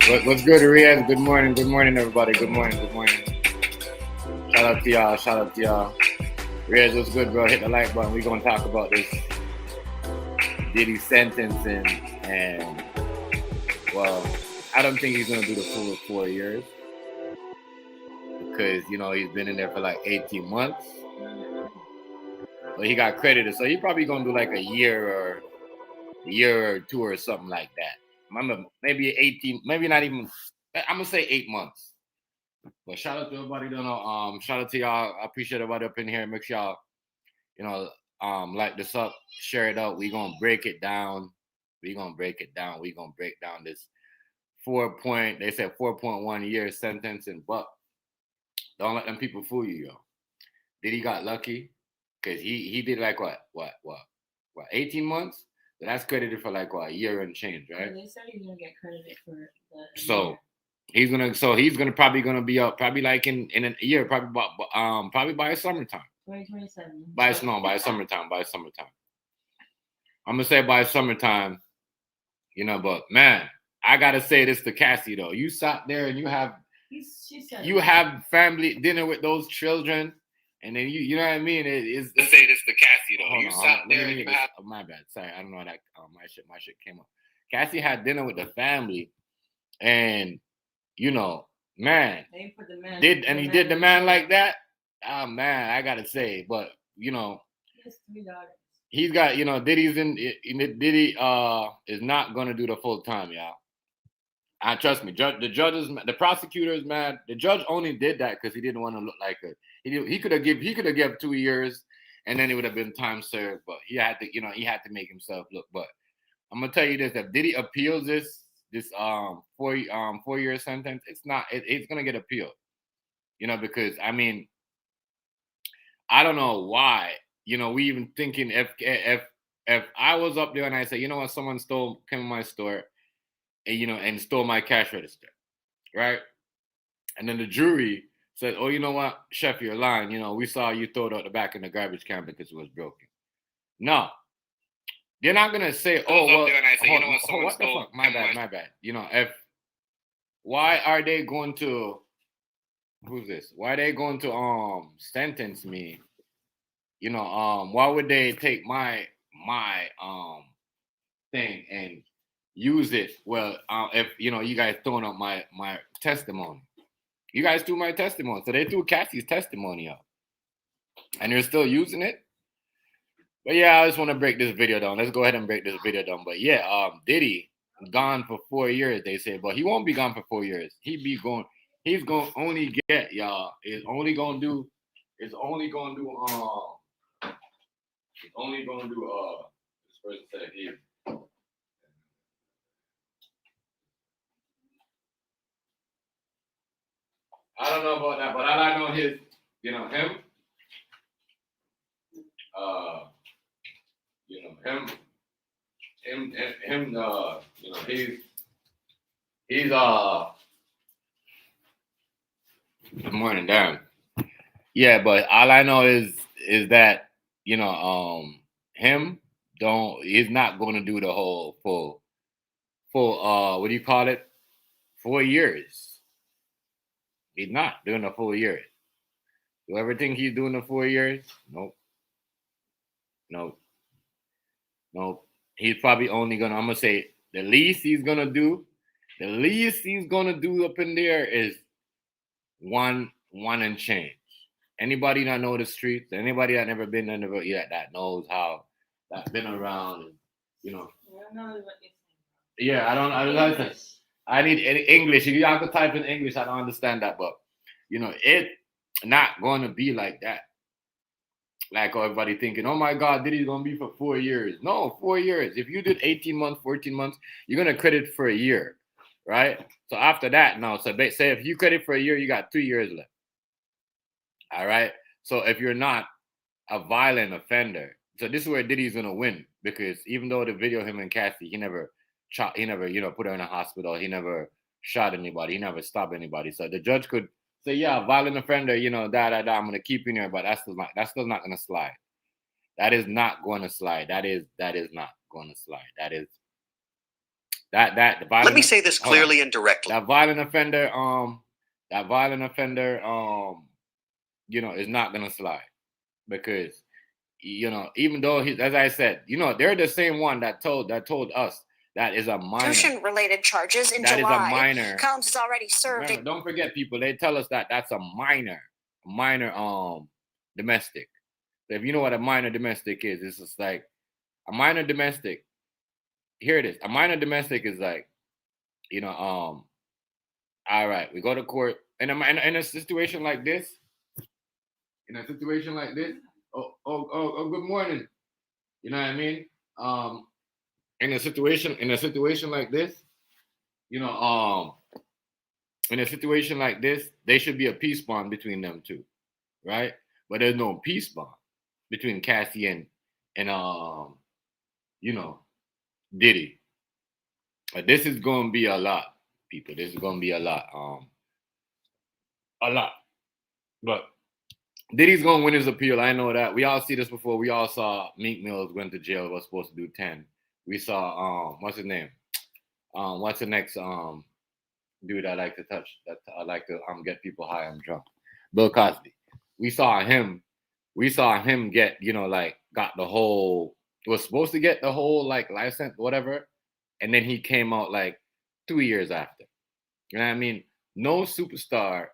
What's good, Riyadh? Good morning, everybody. Good morning, good morning. Shout out to y'all, shout out to y'all. Riyadh, what's good, bro? Hit the like button. We're gonna talk about this Diddy sentencing, and well, I don't think he's gonna do the full 4 years because he's been in there for like 18 months. But he got credited, so he probably gonna do like a year or two or something like that. Remember, maybe 18, maybe not even. I'm gonna say 8 months. But shout out to everybody. Shout out to y'all. I appreciate everybody up in here. Make sure y'all, like this up, share it out. We gonna break it down. We gonna break it down. We gonna break down this 4 point. They said 4.1 year sentence, and but don't let them people fool you, yo. Did he got lucky? Cause he did like what 18 months. So that's credited for like what, a year and change, right? And they said he's gonna get credited for the So year. he's gonna probably be up probably like in a year, probably by summertime. 2027. By summertime. I'm gonna say by summertime, but man, I gotta say this to Cassie though. You sat there and you have family dinner with those children, and then you know what I mean? It's Say this to Cassie though. hold You on, sat Let there me and read you this. have Oh, my bad. Sorry, I don't know how that my shit came up. Cassie had dinner with the family, and man, They put the man he did the man like that. Oh man, I gotta say, but He has 3 daughters. he's got Diddy's Diddy is not gonna do the full time, y'all. Trust me, the judges, the prosecutors, man. The judge only did that because he didn't want to look like he could have given 2 years, and then it would have been time served. But he had to make himself look. But I'm gonna tell you this: if Diddy appeals this 4 year sentence, it's gonna get appealed. Because I mean, I don't know why. We even thinking if I was up there and I said, what, someone came in my store and stole my cash register, right? And then the jury said, "Oh, you know what, chef, you're lying. We saw you throw it out the back in the garbage can because it was broken." No, they're not gonna say, "Oh, well." there and I say, hold, you know what, someone what the stole fuck? My bad. If why are they going to? Who's this? Why are they going to sentence me? Why would they take my thing and use it? Well, if you guys throwing up my testimony, you guys threw my testimony, so they threw Cassie's testimony up, and they're still using it. But yeah, I just want to break this video down. Let's go ahead and break this video down. But yeah, Diddy gone for 4 years, they say, but he won't be gone for 4 years. He's gonna only get, y'all. It's only gonna do this person said here. I don't know about that, but all I know is, him, he's good morning, damn. Yeah, but all I know is that, him he's not going to do the whole full what do you call it? 4 years. He's not doing the full year. Do everything he's doing the 4 years? Nope. He's probably only gonna. I'm gonna say the least he's gonna do up in there is one and change. Anybody that know the streets, anybody that never been in the yet that knows how that's been around, and yeah, I don't. I need English. If you have to type in English, I don't understand that, but it not going to be like that. Like everybody thinking, oh my God, Diddy's gonna be for 4 years. No, 4 years. If you did 18 months, 14 months, you're gonna credit for a year, right? So after that, no. So say if you credit for a year, you got 2 years left. All right. So if you're not a violent offender, so this is where Diddy's gonna win, because even though the video him and Cassie, he never shot, he never put her in a hospital, he never shot anybody, he never stopped anybody. So the judge could say, yeah, violent offender, I'm gonna keep you in here, but that's still not gonna slide. That is not going to slide. That is not going to slide. That the violent, Let me say this clearly and directly. That violent offender, you know, is not gonna slide because, you know, even though he, as I said, you know, they're the same one that told us that is a minor. Related charges in that July. Is a minor. Combs has already served. Remember, don't forget, people. They tell us that that's a minor domestic. So if you know what a minor domestic is, it's just like a minor domestic. Here it is. A minor domestic is like, you know, all right, we go to court in a situation like this. In a situation like this, oh, good morning. You know what I mean? In a situation like this, you know, in a situation like this, there should be a peace bond between them two, right? But there's no peace bond between Cassie and you know, Diddy. But this is gonna be a lot, people. This is gonna be a lot. A lot. But Diddy's gonna win his appeal. I know that. We all see this before. We all saw Meek Mills went to jail. Was supposed to do 10. We saw what's his name? What's the next dude I like to touch? That I like to get people high and drunk. Bill Cosby. We saw him get, you know, like got the whole, was supposed to get the whole like license, whatever, and then he came out like 2 years after. You know what I mean? No superstar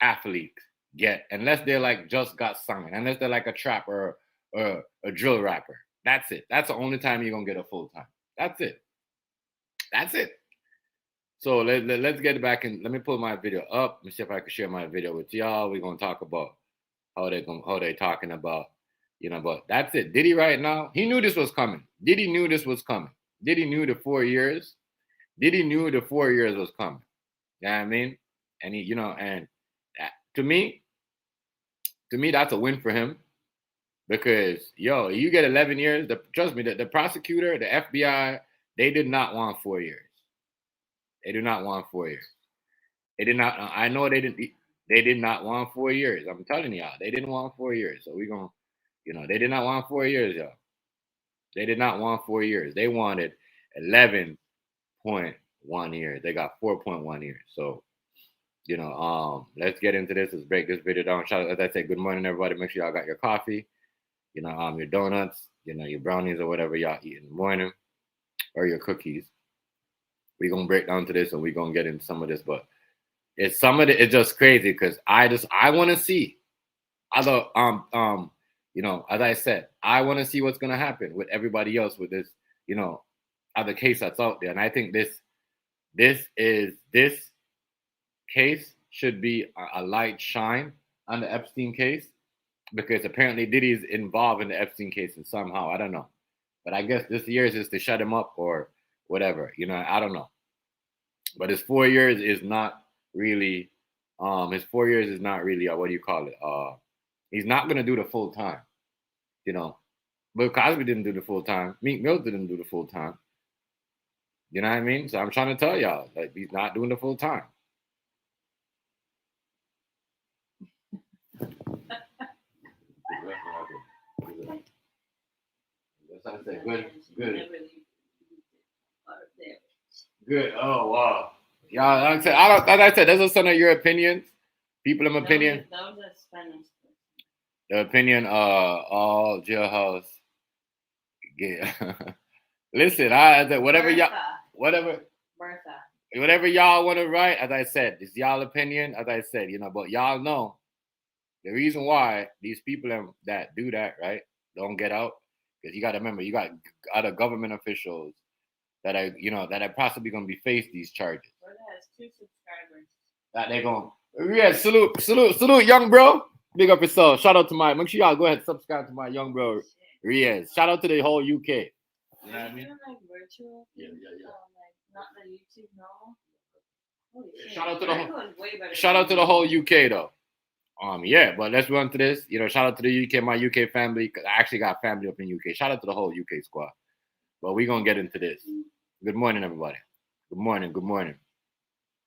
athlete get, unless they're like just got signed, unless they're like a trapper or a drill rapper. That's it. That's the only time you're gonna get a full time. That's it. That's it. So let's get back in. Let me pull my video up. Let me see if I can share my video with y'all. We're gonna talk about how they talking about, you know, but that's it. Diddy right now, he knew this was coming. Diddy knew this was coming. Diddy knew the 4 years. Diddy knew the 4 years was coming. You know what I mean? And he, you know, and that, to me, that's a win for him. Because, yo, you get 11 years. Trust me, the prosecutor, the FBI, they did not want 4 years. They do not want 4 years. They did not. I know they didn't. They did not want 4 years. I'm telling y'all, they didn't want 4 years. So we gonna, you know, they did not want 4 years, y'all. They did not want 4 years. They wanted 11.1 years. They got 4.1 years. So, you know, let's get into this. Let's break this video down. Shout out, as I say, good morning, everybody. Make sure y'all got your coffee, you know, your donuts, you know, your brownies or whatever y'all eat in the morning, or your cookies. We're gonna break down to this and we're gonna get into some of this, but it's just crazy because I want to see other you know, as I said, I want to see what's gonna happen with everybody else with this, you know, other case that's out there. And I think this case should be a light shine on the Epstein case, because apparently Diddy is involved in the Epstein case and somehow, I don't know. But I guess this year is just to shut him up or whatever, you know, I don't know. But his 4 years is not really, what do you call it? He's not going to do the full time, you know. Bill Cosby didn't do the full time. Meek Mill didn't do the full time. You know what I mean? So I'm trying to tell y'all, like, he's not doing the full time. Good. Oh wow. Yeah, like I said, those are some of your opinions. People in opinion. The opinion, all jailhouse. Yeah. Listen, I said whatever y'all want to write. As I said, it's y'all opinion. As I said, you know, but y'all know the reason why these people that do that, right, don't get out, because you got to remember, you got other government officials that are, you know, that are possibly going to be face these charges. Brother has 2 subscribers. That they're going. Yeah, salute, young bro. Big up yourself. Shout out to make sure y'all go ahead and subscribe to my young bro, Riaz. Shout out to the whole UK. You know what I mean? Like virtual? Yeah. Like not the YouTube normal. Shout out to the whole UK though. Yeah, but let's run to this. You know, shout out to the UK, my UK family. Cause I actually got family up in UK. Shout out to the whole UK squad. But we're gonna get into this. Good morning, everybody. Good morning.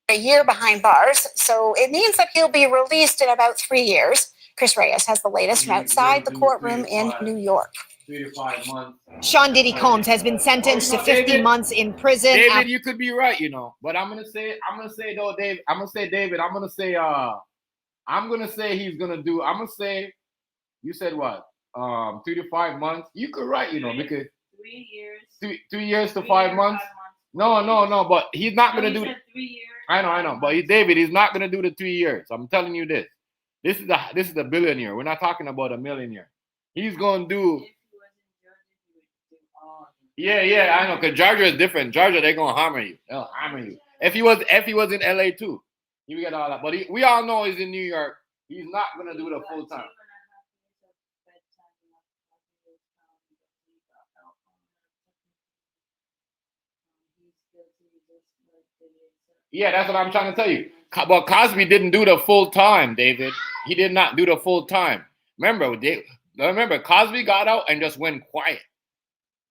A year behind bars, so it means that he'll be released in about 3 years. Chris Reyes has the latest from outside the courtroom in New York. 3 to 5 months. Sean Diddy Combs has been sentenced to 50 months in prison. David, you could be right, you know, but I'm gonna say though, Dave. I'm gonna say he's gonna do. I'm gonna say, you said what? 3 to 5 months. You could right, you know, because 3 years. 3 years to 5 months. No, but he's not gonna do. 3 years. I know, but David, he's not gonna do the 3 years. I'm telling you this. This is a billionaire. We're not talking about a millionaire. He's gonna do. Yeah, I know. Cause Georgia is different. Georgia, they're gonna hammer you. They'll hammer you. If he was in LA too, you get all that. But we all know he's in New York. He's not gonna do the full time. Yeah, that's what I'm trying to tell you. But Cosby didn't do the full time, David. He did not do the full time. Remember, Cosby got out and just went quiet.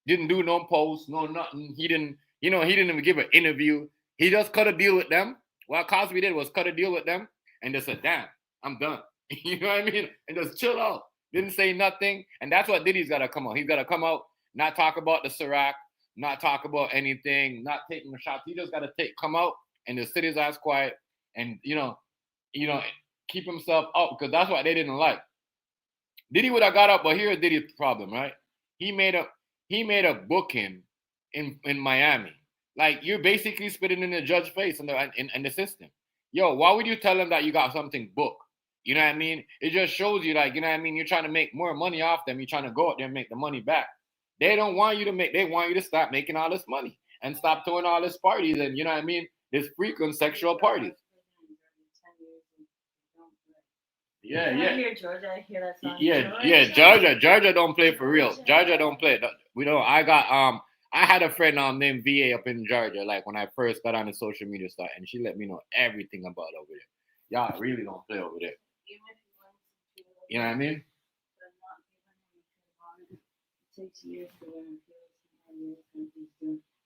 Didn't do no posts, no nothing. He didn't even give an interview. He just cut a deal with them. What Cosby did was cut a deal with them and just said, damn, I'm done. You know what I mean? And just chill out. Didn't say nothing. And that's what Diddy's got to come out. He's got to come out, not talk about the Ciroc, not talk about anything, not taking a shot. He just got to come out and just sit his ass quiet and, keep himself up, because that's what they didn't like. Diddy would have got up, but here's Diddy's problem, right? He made a booking in Miami. Like, you're basically spitting in the judge's face in the system. Yo, why would you tell him that you got something booked? You know what I mean? It just shows you, like, you know what I mean? You're trying to make more money off them. You're trying to go out there and make the money back. They don't want you to they want you to stop making all this money and stop throwing all this parties and, you know what I mean? This frequent sexual parties. Yeah. I hear Georgia. I hear that song. Yeah. Georgia don't play for real. Georgia don't play. I had a friend named VA up in Georgia, like when I first got on the social media site, and she let me know everything about over there. Y'all really don't play over there. You know what I mean? It takes years to win.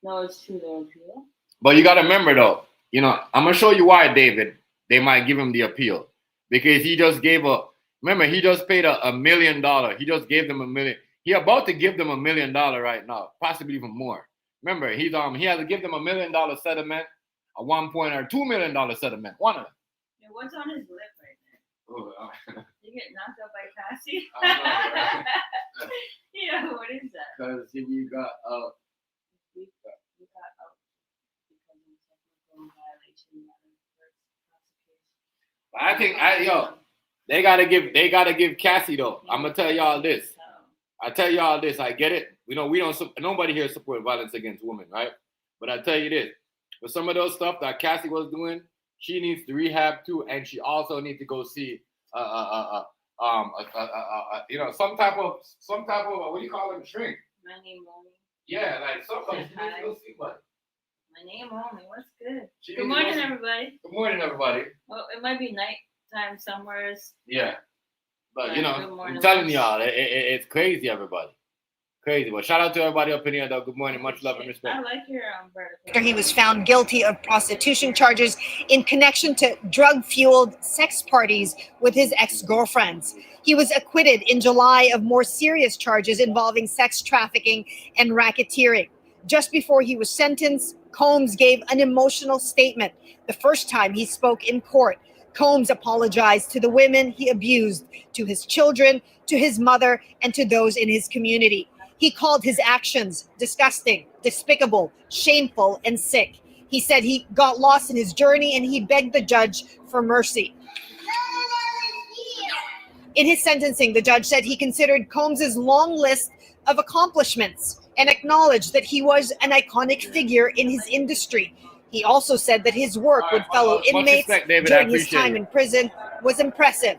No, it's true though. Appeal. But you gotta remember though, I'm gonna show you why, David, they might give him the appeal. Because he just paid $1 million. He just gave them $1 million. He about to give them $1 million right now, possibly even more. Remember, he has to give them $1 million settlement, a $1 or $2 million settlement. One of them. Yeah, what's on his lip right now? Oh, You get knocked out by Cassie? I know, right? Yeah, what is that? Because we got out because of technical violation. I think they gotta give Cassie though. I'm gonna tell y'all this. I get it. Nobody here support violence against women, right? But I tell you this: with some of those stuff that Cassie was doing, she needs to rehab too, and she also needs to go see some type of what do you call them, shrink? My name only. Yeah, like something. She needs to go see what? My name only. What's good? Good morning, everybody. Good morning, everybody. Well, it might be nighttime somewhere. Yeah, but I'm telling y'all, it's crazy, everybody. Crazy. But shout out to everybody up in here, though. Good morning. Much love and respect. I like your vertical. After he was found guilty of prostitution charges in connection to drug-fueled sex parties with his ex-girlfriends. He was acquitted in July of more serious charges involving sex trafficking and racketeering. Just before he was sentenced, Combs gave an emotional statement. The first time he spoke in court, Combs apologized to the women he abused, to his children, to his mother, and to those in his community. He called his actions disgusting, despicable, shameful, and sick. He said he got lost in his journey and he begged the judge for mercy. In his sentencing, the judge said he considered Combs' long list of accomplishments and acknowledged that he was an iconic figure in his industry. He also said that his work with fellow inmates during his time in prison was impressive.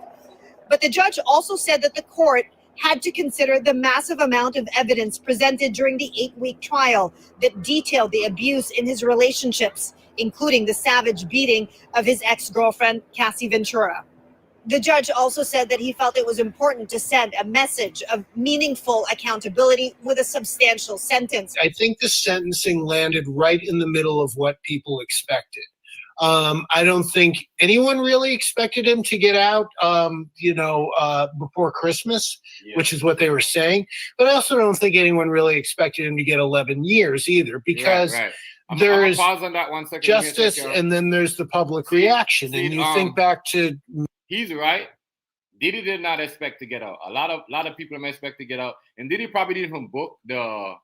But the judge also said that the court had to consider the massive amount of evidence presented during the 8-week trial that detailed the abuse in his relationships, including the savage beating of his ex-girlfriend, Cassie Ventura. The judge also said that he felt it was important to send a message of meaningful accountability with a substantial sentence. I think the sentencing landed right in the middle of what people expected. I don't think anyone really expected him to get out, before Christmas, which is what they were saying. But I also don't think anyone really expected him to get 11 years either, because right. there's pause on that 1 second. justice and then there's the public reaction. And you think back to... He's right. Diddy did not expect to get out. A lot of people expect to get out. And Diddy probably didn't even book the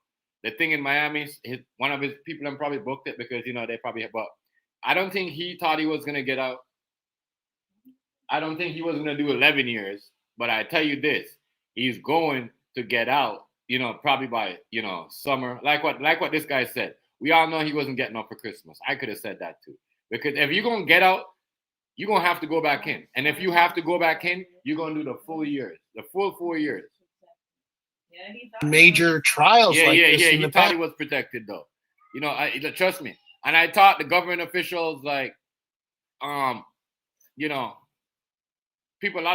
thing in Miami. One of his people probably booked it because, they probably... But I don't think he thought he was going to get out. I don't think he was going to do 11 years. But I tell you this, he's going to get out, probably by, summer. Like what this guy said. We all know he wasn't getting out for Christmas. I could have said that too. Because if you're going to get out, you're going to have to go back in. And if you have to go back in, you're going to do the full years. The full 4 years. Major trials like this. Yeah, he thought he was protected though. Trust me. And I thought the government officials, a lot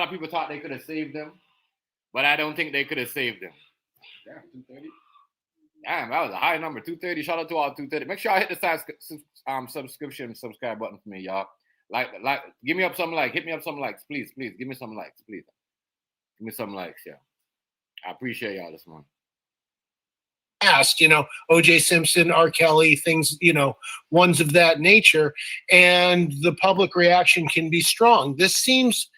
of people thought they could have saved them, but I don't think they could have saved them. Damn, 230. Damn, that was a high number, 230. Shout out to all 230. Make sure I hit the subscription subscribe button for me, y'all. Like, give me up some likes. Hit me up some likes, please. Give me some likes, please. Give me some likes, yeah. I appreciate y'all this morning. Past, O.J. Simpson, R. Kelly, things, ones of that nature, and the public reaction can be strong. This seems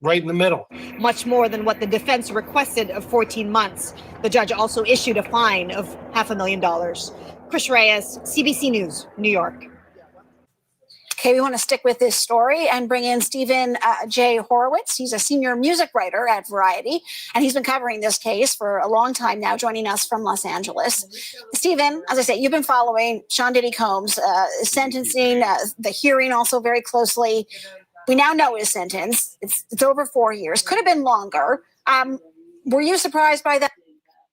right in the middle. Much more than what the defense requested of 14 months. The judge also issued a fine of $500,000. Chris Reyes, CBC News, New York. Okay, we want to stick with this story and bring in Stephen J. Horowitz. He's a senior music writer at Variety, and he's been covering this case for a long time now, joining us from Los Angeles. Stephen, as I say, you've been following Sean Diddy Combs' sentencing, the hearing also very closely. We now know his sentence. It's over 4 years. Could have been longer. Were you surprised by that?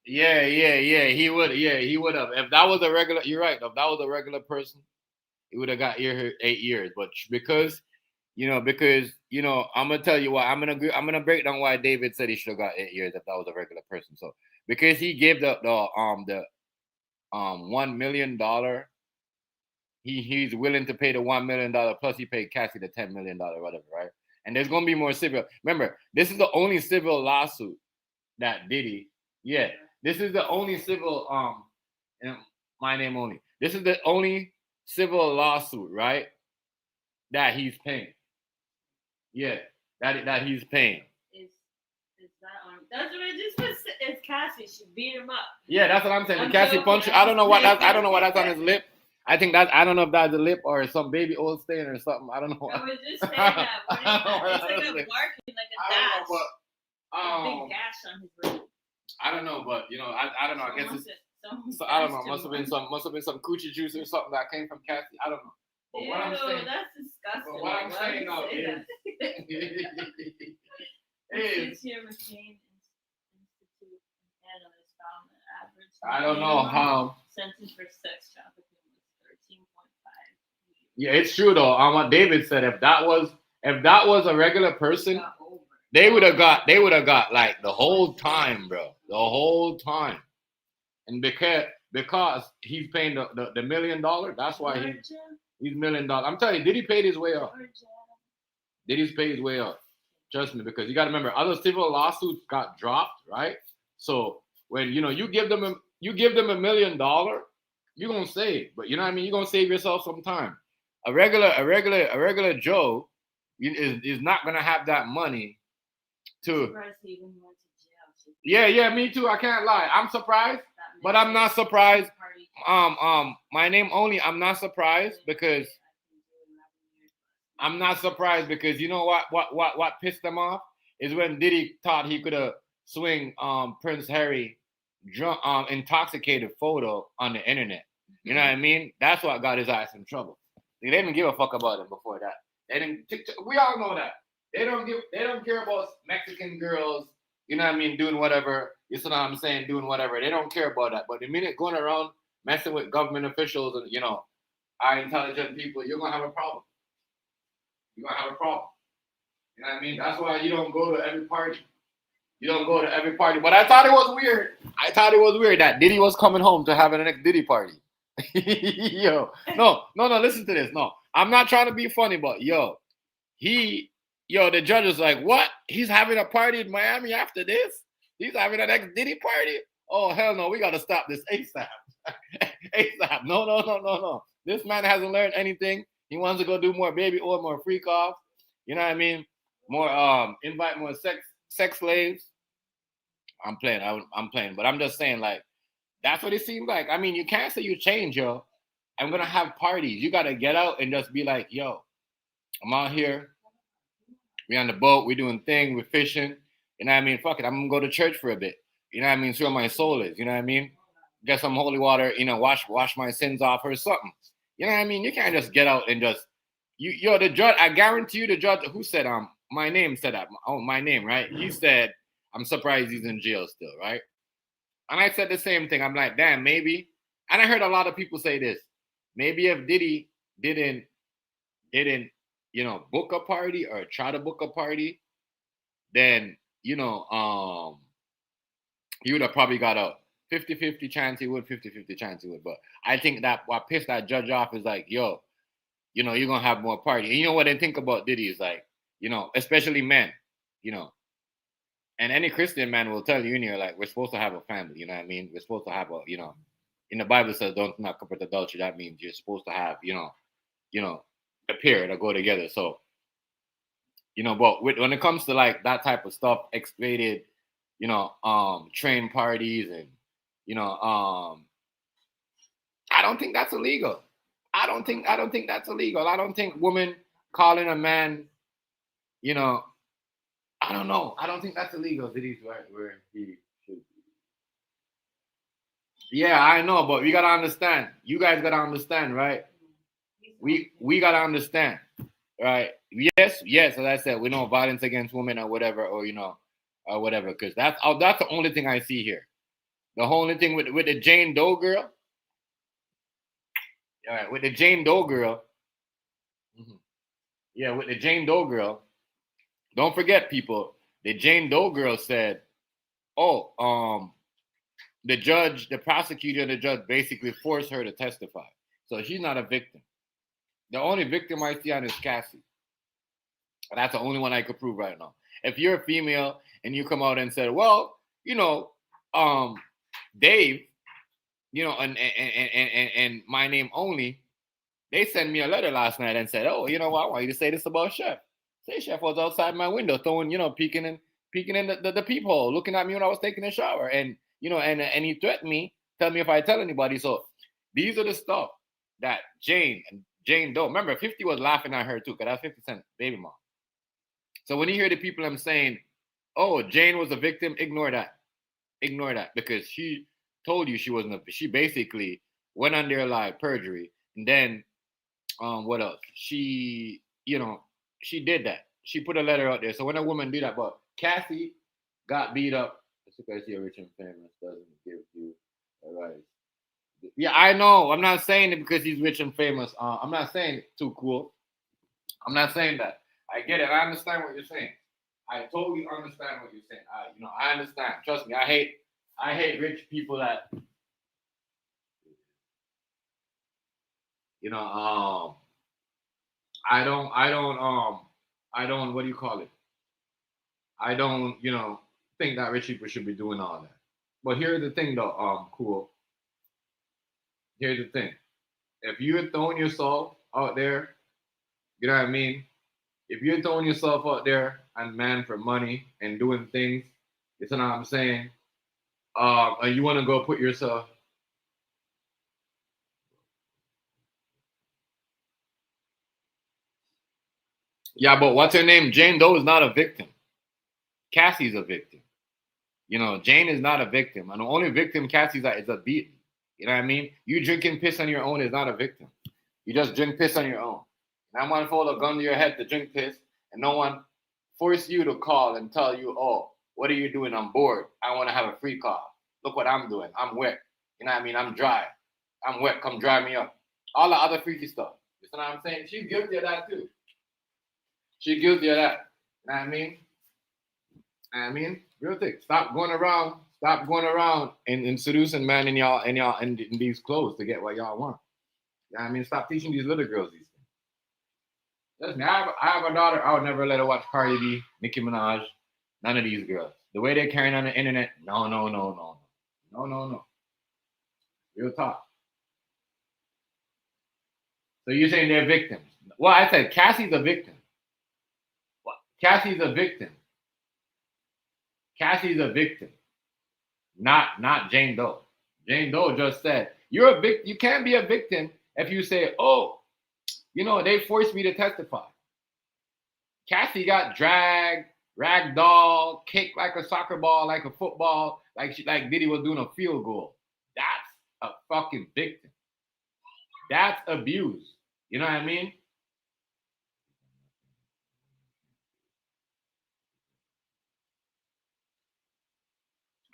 Yeah. He would have. If that was a regular, you're right. If that was a regular person, he would have got 8 years. But because I'm gonna tell you why. I'm gonna break down why David said he should have got 8 years if that was a regular person. So because he gave the $1 million, he's willing to pay the $1 million plus he paid Cassie the $10 million, whatever, right? And there's gonna be more civil. Remember, this is the only civil lawsuit that Diddy. Yeah, this is the only civil in my name only. This is the only civil lawsuit, right? That he's paying. Yeah, that he's paying. Is that on? That's what I just was. It's Cassie. She beat him up. Yeah, that's what I'm saying. Cassie punched. I don't know what that's on his lip. I think that I don't know if that's a lip or some baby oil stain or something. I don't know. I was just saying that. What is that? It's like a marking, like a dash. A big gash on his lip. I don't know, but I don't know. I guess it's. So, I don't know. Must have been some coochie juice or something that came from Cassie. I don't know. But Ew, what I'm saying, that's disgusting. But what I'm saying though is, Here, Machine Institute analyst found the average. I don't know how. Sentence for sex trafficking was 13.5. Yeah, it's true though. What David said, if that was a regular person, they would have got like the whole time, bro, the whole time. And because he's paying the $1 million, that's why he's $1 million. I'm telling you, Diddy paid his way up. Diddy's paid his way up. Trust me, because you got to remember, other civil lawsuits got dropped, right? So when you give them $1 million, you're gonna save. But you know what I mean? You're gonna save yourself some time. A regular Joe is not gonna have that money to. Yeah, me too. I can't lie. I'm surprised, but I'm not surprised. My name only. I'm not surprised because you know what pissed them off is when Diddy thought he could swing Prince Harry drunk, intoxicated photo on the internet. You know what I mean? That's what got his ass in trouble. They didn't give a fuck about him before that. They didn't. We all know that. They don't care about Mexican girls. You know what I mean? Doing whatever. You see what I'm saying? Doing whatever. They don't care about that. But the minute going around messing with government officials and our intelligent people, you're gonna have a problem. You're gonna have a problem. You know what I mean? That's why you don't go to every party. But I thought it was weird. That Diddy was coming home to have a next Diddy party. Yo, no, listen to this. No, I'm not trying to be funny, but the judge was like, what? He's having a party in Miami after this? He's having an ex-Diddy party? Oh, hell no, we got to stop this ASAP. ASAP. No. This man hasn't learned anything. He wants to go do more baby oil, more freak off. You know what I mean? More, invite more sex slaves. I'm playing, but I'm just saying, like, that's what it seems like. I mean, you can't say you change, yo. I'm going to have parties. You got to get out and just be like, yo, I'm out here. We on the boat. We doing things. We're fishing. You know what I mean? Fuck it. I'm going to go to church for a bit. You know what I mean? See where my soul is. You know what I mean? Get some holy water, wash my sins off or something. You know what I mean? You can't just get out and just, the judge, I guarantee you the judge who said, my name said that. Oh, my name, right? He said, I'm surprised he's in jail still, right? And I said the same thing. I'm like, damn, maybe. And I heard a lot of people say this. Maybe if Diddy didn't, book a party or try to book a party, then, he would have probably got a 50-50 chance he would, 50-50 chance he would. But I think that what pissed that judge off is like, yo, you're going to have more party. And you know what I think about Diddy is like, especially men, and any Christian man will tell you in here, like, we're supposed to have a family, you know what I mean? We're supposed to have a, in the Bible says, don't not commit adultery. That means you're supposed to have, a pair that go together. So, but when it comes to like that type of stuff, X-rated, train parties and, I don't think that's illegal. I don't think that's illegal. I don't think women calling a man, I don't know. I don't think that's illegal. Diddy's right where he should be. Yeah, I know, but we gotta understand. You guys gotta understand, right? We gotta understand, right? Yes. As I said, we know violence against women or whatever, or whatever, because that's the only thing I see here. The only thing with the Jane Doe girl. All right, with the Jane Doe girl. Mm-hmm. Yeah, with the Jane Doe girl. Don't forget, people, the Jane Doe girl said, the prosecutor and the judge basically forced her to testify. So she's not a victim. The only victim I see on is Cassie. And that's the only one I could prove right now. If you're a female and you come out and said, well, Dave, and my name only, they sent me a letter last night and said, oh, I want you to say this about Chef. Say Chef was outside my window throwing, peeking in the peephole, looking at me when I was taking a shower. And, and he threatened me, tell me if I tell anybody. So these are the stuff that Jane Doe, remember 50 was laughing at her too, because that's 50 Cent baby mom. So when you hear the people I'm saying, oh, Jane was a victim, ignore that. Ignore that, because she told you she wasn't she basically went on there like perjury. And then what else? She, she did that. She put a letter out there. So when a woman do that, but Cassie got beat up. It's because you're rich and famous doesn't give you a right. Yeah, I know. I'm not saying it because he's rich and famous. I'm not saying it too cool. I'm not saying that. I get it. I understand what you're saying. I totally understand what you're saying. I understand. Trust me. I hate rich people that, I don't, what do you call it? I don't, think that rich people should be doing all that. But here's the thing though, cool. Here's the thing. If you're throwing yourself out there, you know what I mean? If you're throwing yourself out there and man for money and doing things, you know what I'm saying? And you want to go put yourself. Yeah, but what's her name? Jane Doe is not a victim. Cassie's a victim. Jane is not a victim. And the only victim Cassie's is a beating. You know what I mean? You drinking piss on your own is not a victim. You just drink piss on your own. And I want to hold a gun to your head to drink piss, and no one force you to call and tell you, oh, what are you doing? I'm bored. I want to have a free call. Look what I'm doing. I'm wet. You know what I mean? I'm dry. I'm wet. Come dry me up. All the other freaky stuff. You know what I'm saying? She's guilty of that too. She's guilty of that. You know what I mean? Real thing. Stop going around Stop going around and seducing man in y'all in these clothes to get what y'all want. You know what I mean? Stop teaching these little girls these things. Listen, I have a daughter. I would never let her watch Cardi B, Nicki Minaj, none of these girls. The way they're carrying on the internet, no. Real talk. So you're saying they're victims? Well, I said Cassie's a victim. What? Cassie's a victim. Cassie's a victim. Not Jane Doe. Jane Doe just said, you're a victim. You can't be a victim if you say, oh, they forced me to testify. Cassie got dragged, ragdoll, kicked like a soccer ball, like a football, like Diddy was doing a field goal. That's a fucking victim. That's abuse. You know what I mean?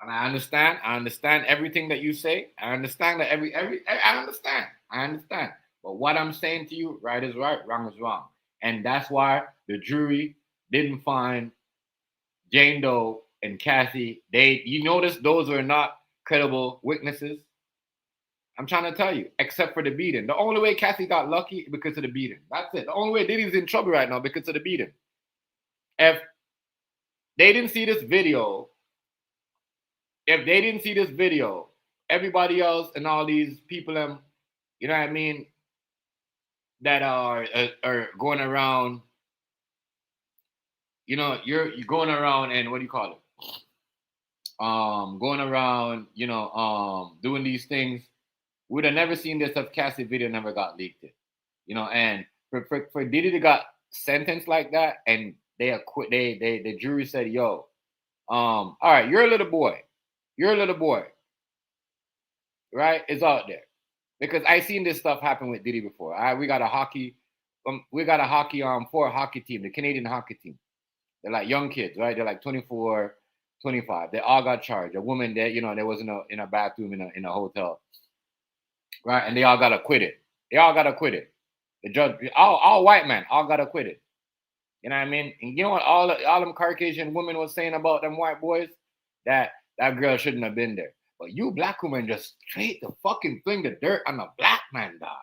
And I understand everything that you say. I understand that I understand. But what I'm saying to you, right is right, wrong is wrong. And that's why the jury didn't find Jane Doe and Cassie. You notice those were not credible witnesses. I'm trying to tell you, except for the beating. The only way Cassie got lucky because of the beating. That's it. The only way Diddy's in trouble right now because of the beating. If they didn't see this video, everybody else and all these people, you know what I mean, that are going around, you're going around and what do you call it? Going around, doing these things. We'd have never seen this if Cassie video never got leaked. And for Diddy to got sentenced like that, and they acquit. The jury said, "Yo, all right, you're a little boy, right? It's out there because I seen this stuff happen with Diddy before. We got a hockey team, the Canadian hockey team. They're like young kids, right? They're like 24, 25. They all got charged. A woman that there was in a bathroom in a hotel, right? And they all got acquitted. The judge, all white men, all got acquitted. You know what I mean? And you know what all them Caucasian women was saying about them white boys? That girl shouldn't have been there. But you black women just straight the fucking fling the dirt on a black man, dog.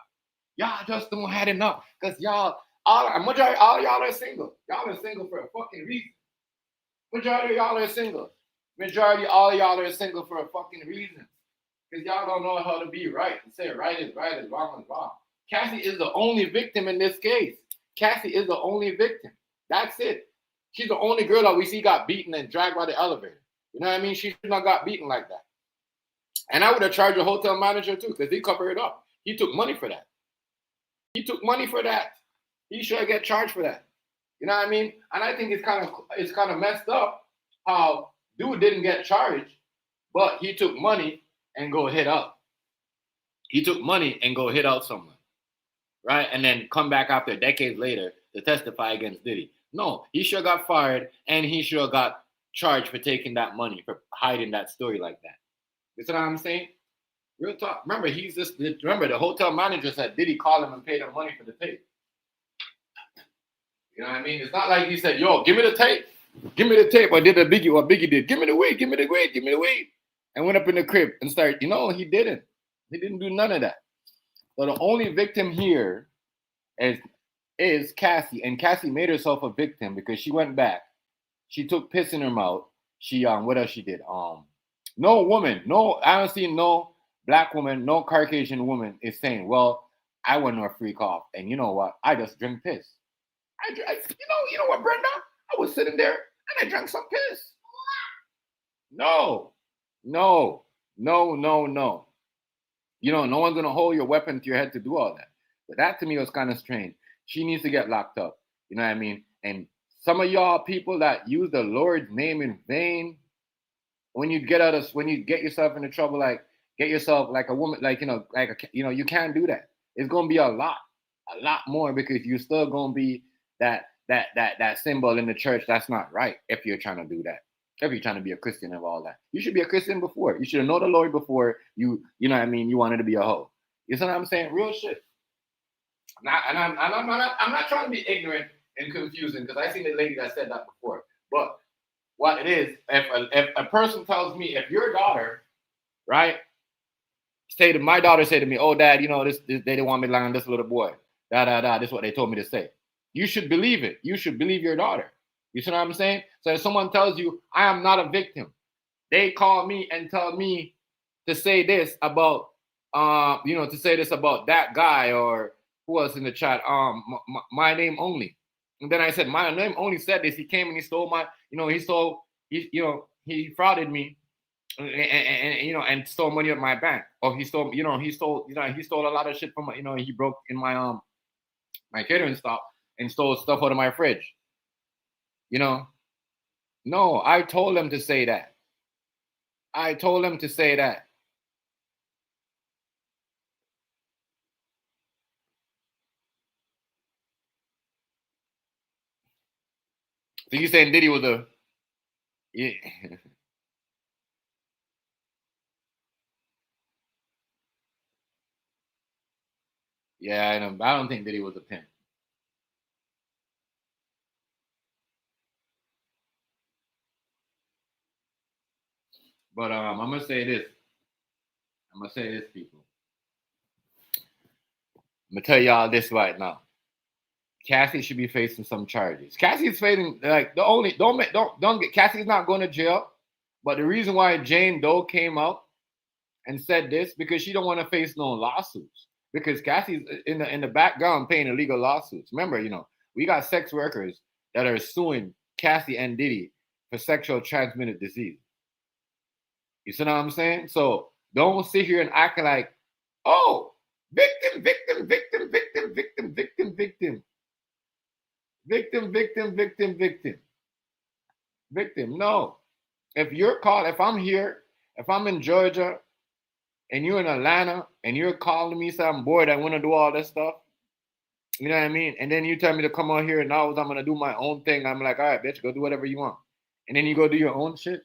Y'all just don't had enough. Because y'all, majority all y'all are single. Y'all are single for a fucking reason. Majority of y'all are single. Majority all y'all are single for a fucking reason. Because y'all don't know how to be right. And say right is wrong is wrong. Cassie is the only victim in this case. Cassie is the only victim. That's it. She's the only girl that we see got beaten and dragged by the elevator. You know what I mean? She should not got beaten like that. And I would have charged the hotel manager too, because he covered it up. He took money for that. He should get charged for that. You know what I mean? And I think it's kind of messed up how dude didn't get charged, but he took money and go hit up. He took money and go hit out someone, right? And then come back after decades later to testify against Diddy. No, he sure got fired and he sure got charged for taking that money, for hiding that story like that. You see what I'm saying? Real talk. Remember, the hotel manager said Diddy called him and paid him money for the tape. You know what I mean? It's not like he said, yo, give me the tape. Give me the tape. Or did what Biggie did. Give me the weed. And went up in the crib and started, he didn't. He didn't do none of that. So the only victim here is Cassie. And Cassie made herself a victim because she went back. She took piss in her mouth. She, what else she did? No woman, I don't see no black woman, no Caucasian woman is saying, well, I want no freak off. And you know what? I just drink piss. You know what, Brenda? I was sitting there and I drank some piss. No. No one's going to hold your weapon to your head to do all that. But that to me was kind of strange. She needs to get locked up. You know what I mean? And some of y'all people that use the Lord's name in vain, when you get yourself into trouble, like get yourself like a woman, you can't do that. It's going to be a lot more because you're still going to be that symbol in the church. That's not right if you're trying to do that. If you're trying to be a Christian of all that, you should be a Christian before. You should have known the Lord before you know what I mean. You wanted to be a hoe. You see what I'm saying? Real shit. I'm not trying to be ignorant and confusing because I seen the lady that said that before. But what it is. If a person tells me, if your daughter, right, my daughter say to me, "Oh, Dad, this they didn't want me to lie on this little boy. This is what they told me to say." You should believe it. You should believe your daughter. You see what I'm saying? So if someone tells you, "I am not a victim," they call me and tell me to say this about, to say this about that guy or who else in the chat, my name only. And then I said, my name only said this. He came and he stole my, he frauded me and stole money at my bank. Or he stole a lot of shit from my, he broke in my my catering stop and stole stuff out of my fridge. No, I told him to say that. I told him to say that. So you saying Diddy was a... Yeah. Yeah, I know. I don't think Diddy was a pimp. But I'm gonna say this. People. I'm gonna tell y'all this right now. Cassie should be facing some charges. Cassie's facing Cassie's not going to jail. But the reason why Jane Doe came out and said this because she don't want to face no lawsuits. Because Cassie's in the background paying illegal lawsuits. Remember, we got sex workers that are suing Cassie and Diddy for sexual transmitted disease. You see what I'm saying? So don't sit here and act like, oh, victim. No. If I'm here, if I'm in Georgia and you're in Atlanta and you're calling me saying, boy, I want to do all this stuff. You know what I mean? And then you tell me to come on here and now I'm going to do my own thing. I'm like, all right, bitch, go do whatever you want. And then you go do your own shit.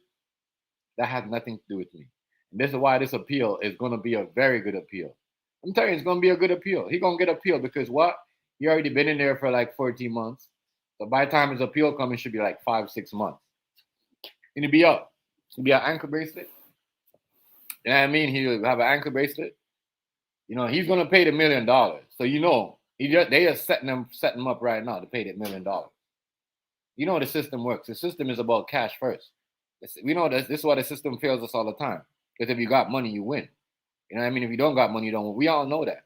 That has nothing to do with me. And this is why this appeal is going to be a very good appeal. I'm telling you, it's going to be a good appeal. He's going to get appeal because what? He already been in there for like 14 months. So by the time his appeal comes, it should be like 5-6 months. And he'll be up. He'll be an ankle bracelet. You know what I mean? He'll have an ankle bracelet. He's going to pay the $1 million. So they are setting him up right now to pay that $1 million. You know the system works. The system is about cash first. We know this is why the system fails us all the time. Because if you got money, you win. You know what I mean? If you don't got money, you don't win. We all know that.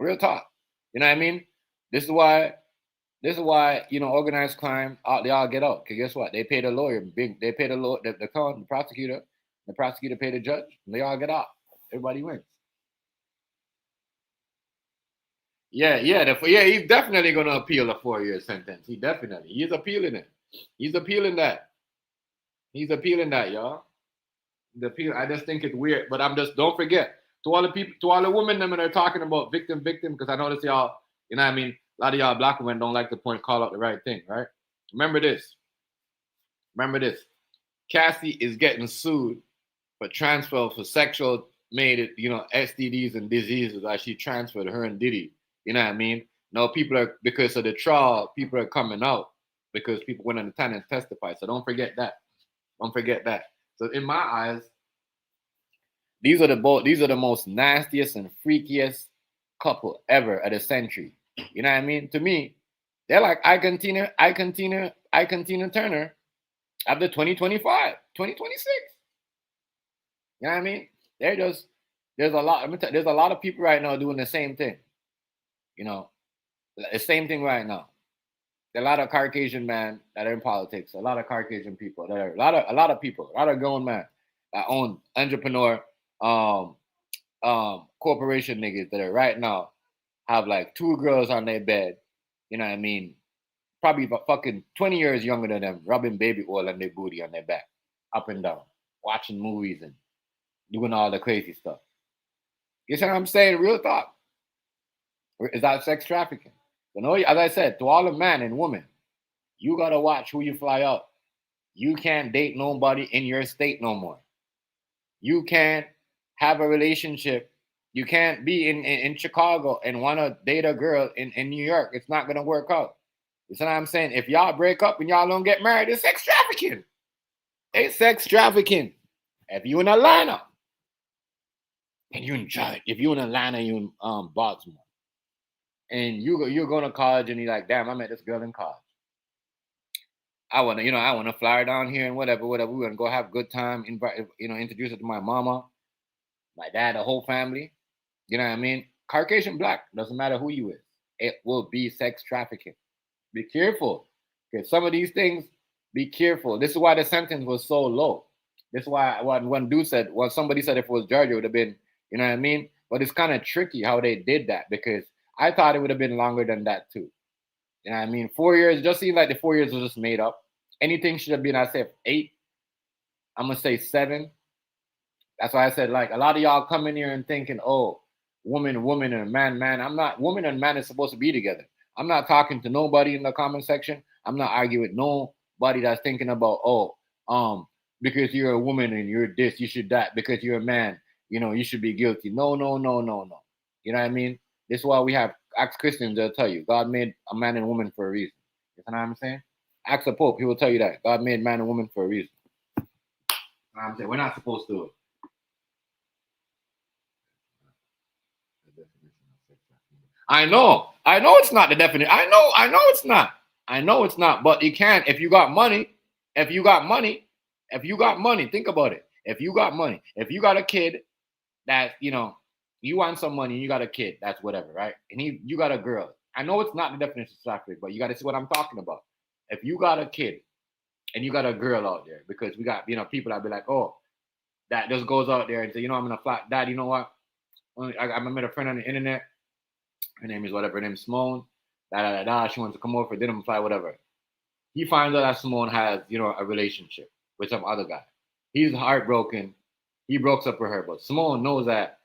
Real talk. You know what I mean? This is why, organized crime, they all get out. Because guess what? They pay the lawyer. They pay the lawyer, the prosecutor. The prosecutor pay the judge. And they all get out. Everybody wins. Yeah. He's definitely going to appeal a 4-year sentence. He's appealing it. He's appealing that. Y'all. I just think it's weird. But don't forget, to all the people, to all the women that are talking about victim, because I notice y'all, you know what I mean? A lot of y'all black women don't like to call out the right thing, right? Remember this. Cassie is getting sued for transfer for sexual STDs and diseases that she transferred her and Diddy. You know what I mean? Now because of the trial, people are coming out because people went on the stand and testified. So don't forget that. So in my eyes, these are the most nastiest and freakiest couple ever of the century. You know what I mean? To me, they're like Ike Tina Turner after 2025, 2026. You know what I mean? There's a lot of people right now doing the same thing. The same thing right now. There are a lot of Caucasian men that are in politics. A lot of Caucasian people. A lot of grown men that own entrepreneur corporation niggas that are right now have like 2 girls on their bed. You know what I mean? Probably about fucking 20 years younger than them, rubbing baby oil on their booty on their back, up and down, watching movies and doing all the crazy stuff. You see what I'm saying? Real talk. Is that sex trafficking? As I said, to all the men and women, you gotta watch who you fly out. You can't date nobody in your state no more. You can't have a relationship. You can't be in Chicago and want to date a girl in New York. It's not gonna work out. You see what I'm saying? If y'all break up and y'all don't get married, it's sex trafficking. It's sex trafficking. If you in Atlanta, and you enjoy it. If you in Atlanta, you in Baltimore, and you're going to college, and you're like, damn, I met this girl in college. I want to fly her down here and whatever. We're gonna go have a good time. Invite, introduce her to my mama, my dad, the whole family. You know what I mean? Caucasian, black, doesn't matter who you is. It will be sex trafficking. Be careful, because some of these things. Be careful. This is why the sentence was so low. This is why when somebody said if it was Georgia, it would have been, you know what I mean? But it's kind of tricky how they did that, because I thought it would have been longer than that too. You know what I mean? 4 years, just seemed like the 4 years was just made up. Anything should have been, I said 8. I'm going to say 7. That's why I said, like, a lot of y'all come in here and thinking, oh, woman, and man. I'm not, woman and man is supposed to be together. I'm not talking to nobody in the comment section. I'm not arguing with nobody that's thinking about, because you're a woman and you're this, you should that. Because you're a man, you should be guilty. No. You know what I mean? This is why we have, ask Christians, they'll tell you, God made a man and woman for a reason. You know what I'm saying? Ask the Pope, he will tell you that. God made man and woman for a reason. You know what I'm saying? We're not supposed to do it. I know it's not the definition. I know it's not. But you can if you got money. Think about it. If you got money, if you got a kid that you want some money, you got a kid, that's whatever, right? And you got a girl. I know it's not the definition of trafficking, but you got to see what I'm talking about. If you got a kid and you got a girl out there, because we got people that be like, oh, that just goes out there and say, I'm gonna fly, Dad. You know what? I met a friend on the internet. Her name is whatever. Her name is Simone. She wants to come over for dinner and fly, whatever. He finds out that Simone has, a relationship with some other guy. He's heartbroken. He broke up with her, but Simone knows that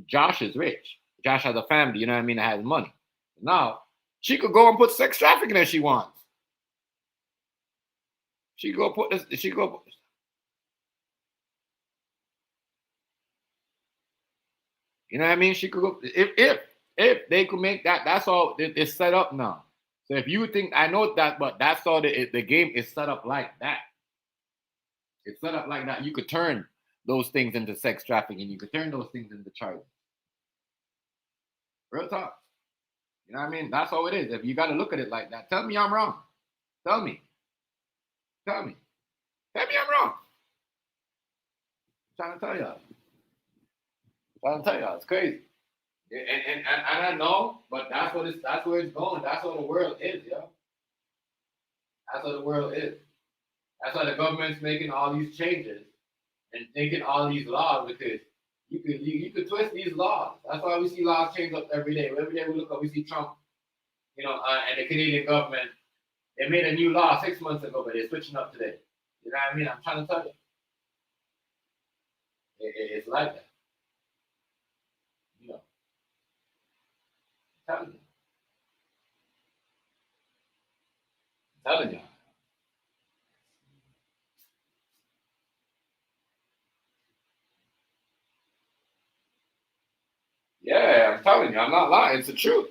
Josh is rich. Josh has a family, you know what I mean, that has money. Now, she could go and put sex trafficking if she wants. You know what I mean? She could go if they could make that. That's all. It's set up now. So if you think, I know that, but that's all the game is set up like that. It's set up like that. You could turn those things into sex trafficking. You could turn those things into charges. Real talk. You know what I mean? That's all it is. If you got to look at it like that, tell me I'm wrong. Tell me I'm wrong. I'm trying to tell y'all. It's crazy. And I know, but that's where it's going. That's what the world is, yo. That's what the world is. That's why the government's making all these changes and making all these laws, because you could twist these laws. That's why we see laws change up every day. Every day we look up, we see Trump, and the Canadian government. They made a new law 6 months ago, but they're switching up today. You know what I mean? I'm trying to tell you. It's like that. I'm telling you. Yeah, I'm telling you. I'm not lying. It's the truth.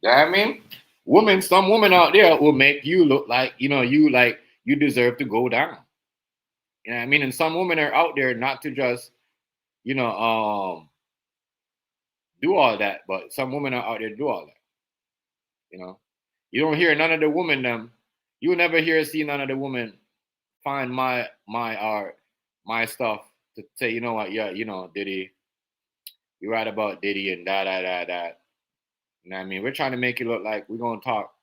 You know what I mean? Some women out there will make you look like, you deserve to go down. You know what I mean? And some women are out there not to just, do all that, but some women are out there to do all that. You don't hear none of the women you will never see none of the women find my stuff to say, you know what, yeah, Diddy, you're right about Diddy and that. You know what I mean? We're trying to make it look like we're gonna talk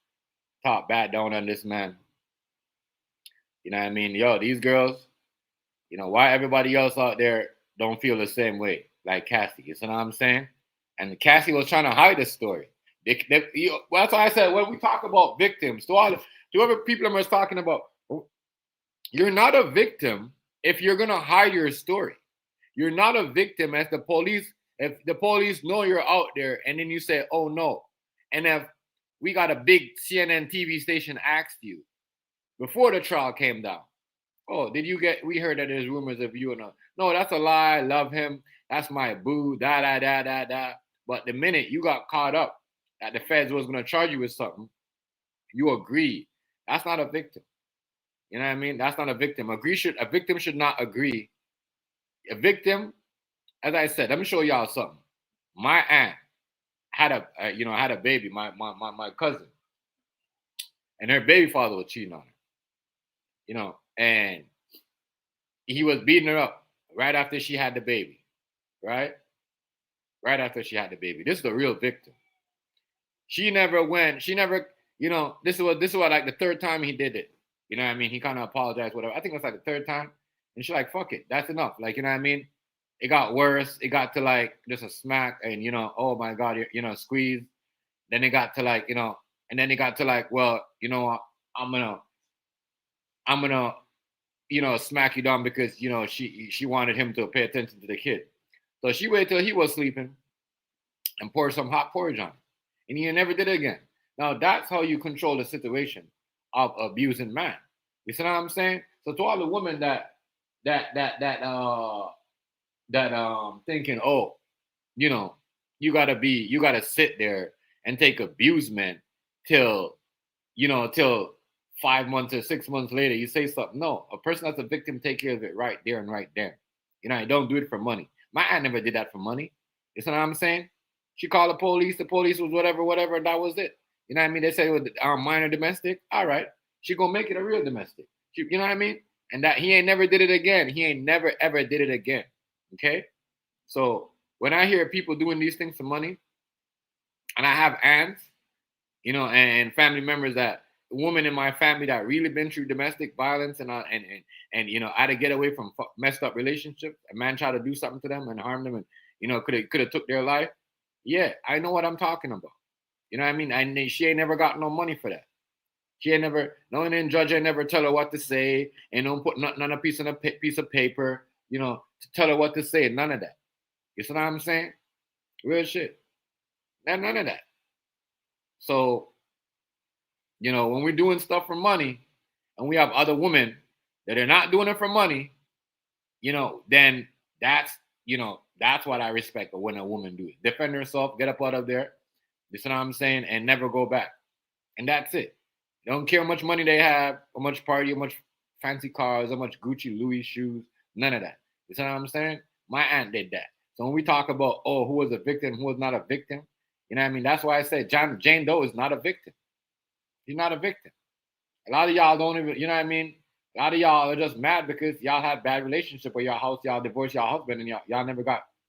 bad down on this man. You know what I mean? Yo, these girls, why everybody else out there don't feel the same way like Cassie? You know what I'm saying? And Cassie was trying to hide the story. That's why I said when we talk about victims, to whoever people are talking about, you're not a victim if you're gonna hide your story. You're not a victim if the police know you're out there, and then you say, "Oh no," and if we got a big CNN TV station asked you before the trial came down, "Oh, we heard that there's rumors of you and no, that's a lie. I love him. That's my boo. Da. But the minute you got caught up that the feds was gonna charge you with something, You agree. That's not a victim. You know what I mean? That's not a victim. A victim should not agree. A victim, as I said, let me show y'all something. My aunt had a baby, my cousin, and her baby father was cheating on her, and he was beating her up right after she had the baby, right? Right after she had the baby. This is the real victim. She never, this is what like the third time he did it. You know what I mean? He kind of apologized, whatever. I think it was like the third time. And she's like, fuck it. That's enough. Like, you know what I mean? It got worse. It got to like just a smack and, oh my God, squeeze. Then it got to like, and then it got to like, well, I'm gonna, smack you down because, she wanted him to pay attention to the kid. So she waited till he was sleeping and poured some hot porridge on him. And he never did it again. Now that's how you control the situation of abusing man. You see what I'm saying? So to all the women that thinking, oh, you gotta sit there and take abusement till 5 months or 6 months later you say something. No, a person that's a victim take care of it right there and right there. I don't do it for money. My aunt never did that for money. You see what I'm saying? She called the police was whatever, and that was it. You know what I mean? They said it was minor domestic. All right. She gonna make it a real domestic. You know what I mean? And that he ain't never did it again. He ain't never ever did it again. Okay? So when I hear people doing these things for money, and I have aunts, and family members that women in my family that really been through domestic violence and I had to get away from messed up relationships. A man tried to do something to them and harm them and could have took their life. Yeah, I know what I'm talking about. You know what I mean? And she ain't never got no money for that. She ain't never, no Indian judge ain't never tell her what to say and don't put nothing on a piece of paper, to tell her what to say. None of that. You see what I'm saying? Real shit. None of that. So, when we're doing stuff for money and we have other women that are not doing it for money, then that's what I respect when a woman do it. Defend herself, get up out of there. You see what I'm saying? And never go back. And that's it. Don't care how much money they have, how much party, how much fancy cars, how much Gucci, Louis shoes, none of that. You see what I'm saying? My aunt did that. So when we talk about, who was a victim, who was not a victim, you know what I mean? That's why I said Jane Doe is not a victim. She's not a victim. A lot of y'all don't even, you know what I mean? A lot of y'all are just mad because y'all had bad relationship with your house, y'all divorced your husband, and y'all never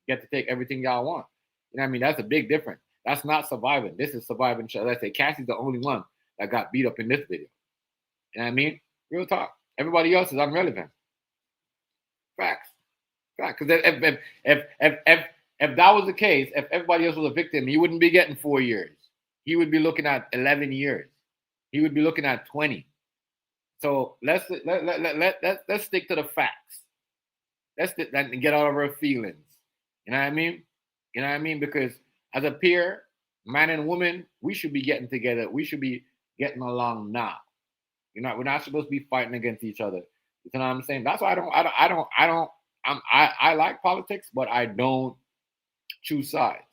get to take everything y'all want. You know what I mean? That's a big difference. That's not surviving. This is surviving. Let's say Cassie's the only one that got beat up in this video. You know what I mean? Real talk. Everybody else is irrelevant. Facts. Because if that was the case, if everybody else was a victim, he wouldn't be getting 4 years. He would be looking at 11 years. He would be looking at 20. So let's stick to the facts. Let's get out of our feelings. You know what I mean? You know what I mean? Because as a peer, man and woman, we should be getting together. We should be getting along now. We're not supposed to be fighting against each other. You know what I'm saying? That's why I like politics, but I don't choose sides.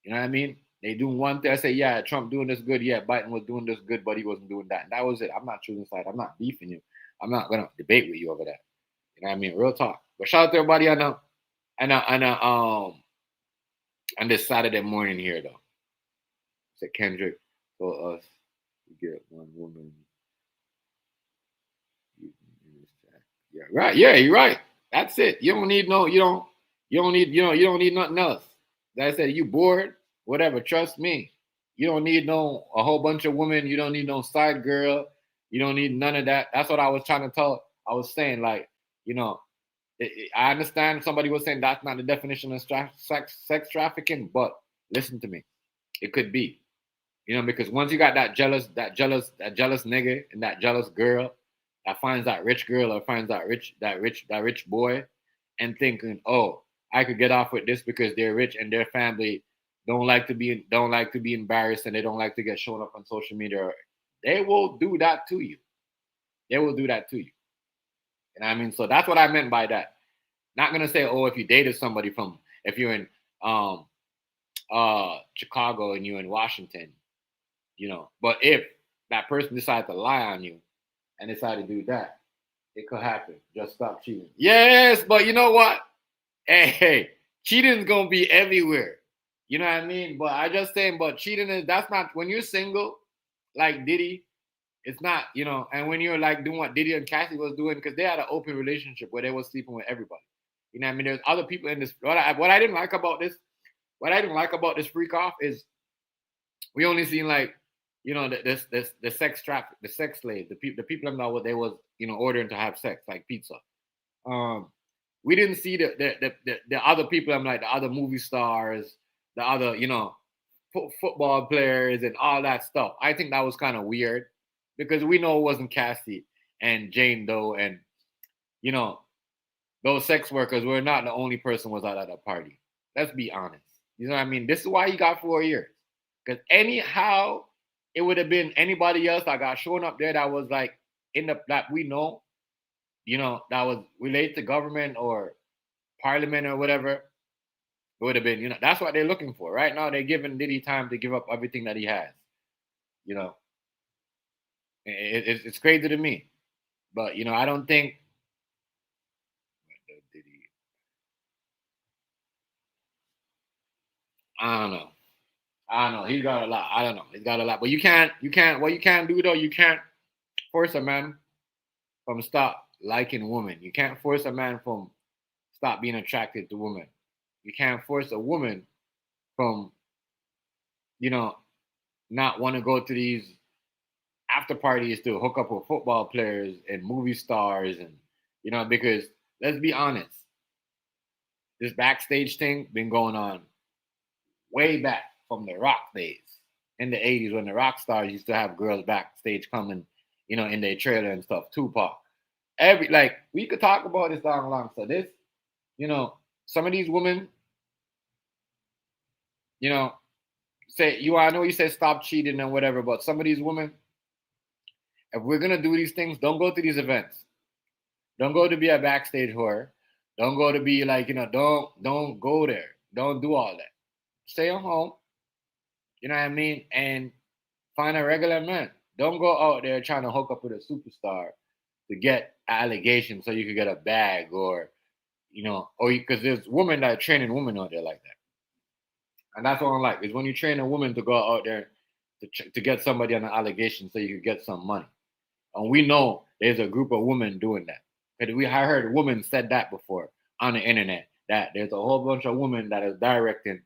You know what I mean? They do one thing. I say, yeah, Trump doing this good. Yeah, Biden was doing this good, but he wasn't doing that. And that was it. I'm not choosing sides. I'm not beefing you. I'm not gonna debate with you over that. You know what I mean? Real talk. But shout out to everybody on this Saturday morning here though. Said Kendrick for us to get one woman. Yeah, right. Yeah, you're right. That's it. You don't need nothing else. Like I said, you bored, whatever. Trust me. You don't need a whole bunch of women. You don't need no side girl. You don't need none of that. That's what I was trying to tell. I was saying, like, I understand somebody was saying that's not the definition of sex trafficking, but listen to me. It could be. Because once you got that jealous nigga and that jealous girl that finds that rich girl or finds that rich boy and thinking, oh, I could get off with this because they're rich and their family don't like to be embarrassed and they don't like to get shown up on social media. They will do that to you. They will do that to you. You know what I mean? So that's what I meant by that. Not gonna say, oh, if you dated somebody if you're in Chicago and you're in Washington, but if that person decided to lie on you and decide to do that, it could happen. Just stop cheating. Yes, but you know what? Hey, cheating's gonna be everywhere. You know what I mean? But I just saying, but cheating that's not when you're single, like Diddy, it's not, and when you're like doing what Diddy and Cassie was doing, because they had an open relationship where they were sleeping with everybody. You know what I mean? There's other people in this. What I didn't like about this freak off is we only seen like, the sex traffic, the sex slave, the people that know what they was, ordering to have sex, like pizza. We didn't see the other people. I'm like the other movie stars, the other, football players and all that stuff. I think that was kind of weird because we know it wasn't Cassie and Jane Doe and, those sex workers were not the only person was out at a party. Let's be honest. You know what I mean? This is why he got 4 years. Because anyhow, it would have been anybody else that got shown up there that was like that we know, that was related to government or parliament or whatever. It would have been, that's what they're looking for. Right now, they're giving Diddy time to give up everything that he has. It's crazy to me. But, I don't think I don't know. He's got a lot. I don't know. He's got a lot. But what you can't do though, you can't force a man from stop liking women. You can't force a man from stop being attracted to women. You can't force a woman from, not want to go to these after parties to hook up with football players and movie stars and, because let's be honest, this backstage thing been going on way back from the rock days in the 80s when the rock stars used to have girls backstage coming, in their trailer and stuff. Tupac. We could talk about this long. So this, some of these women, I know you said stop cheating and whatever, but some of these women, if we're gonna do these things, don't go to these events. Don't go to be a backstage whore. Don't go to be like, don't go there. Don't do all that. Stay at home. You know what I mean? And find a regular man. Don't go out there trying to hook up with a superstar to get allegations so you could get a bag or because there's women that are training women out there like that. And that's what I like, is when you train a woman to go out there to get somebody on an allegation so you could get some money. And we know there's a group of women doing that. Because I heard women said that before on the internet, that there's a whole bunch of women that is directing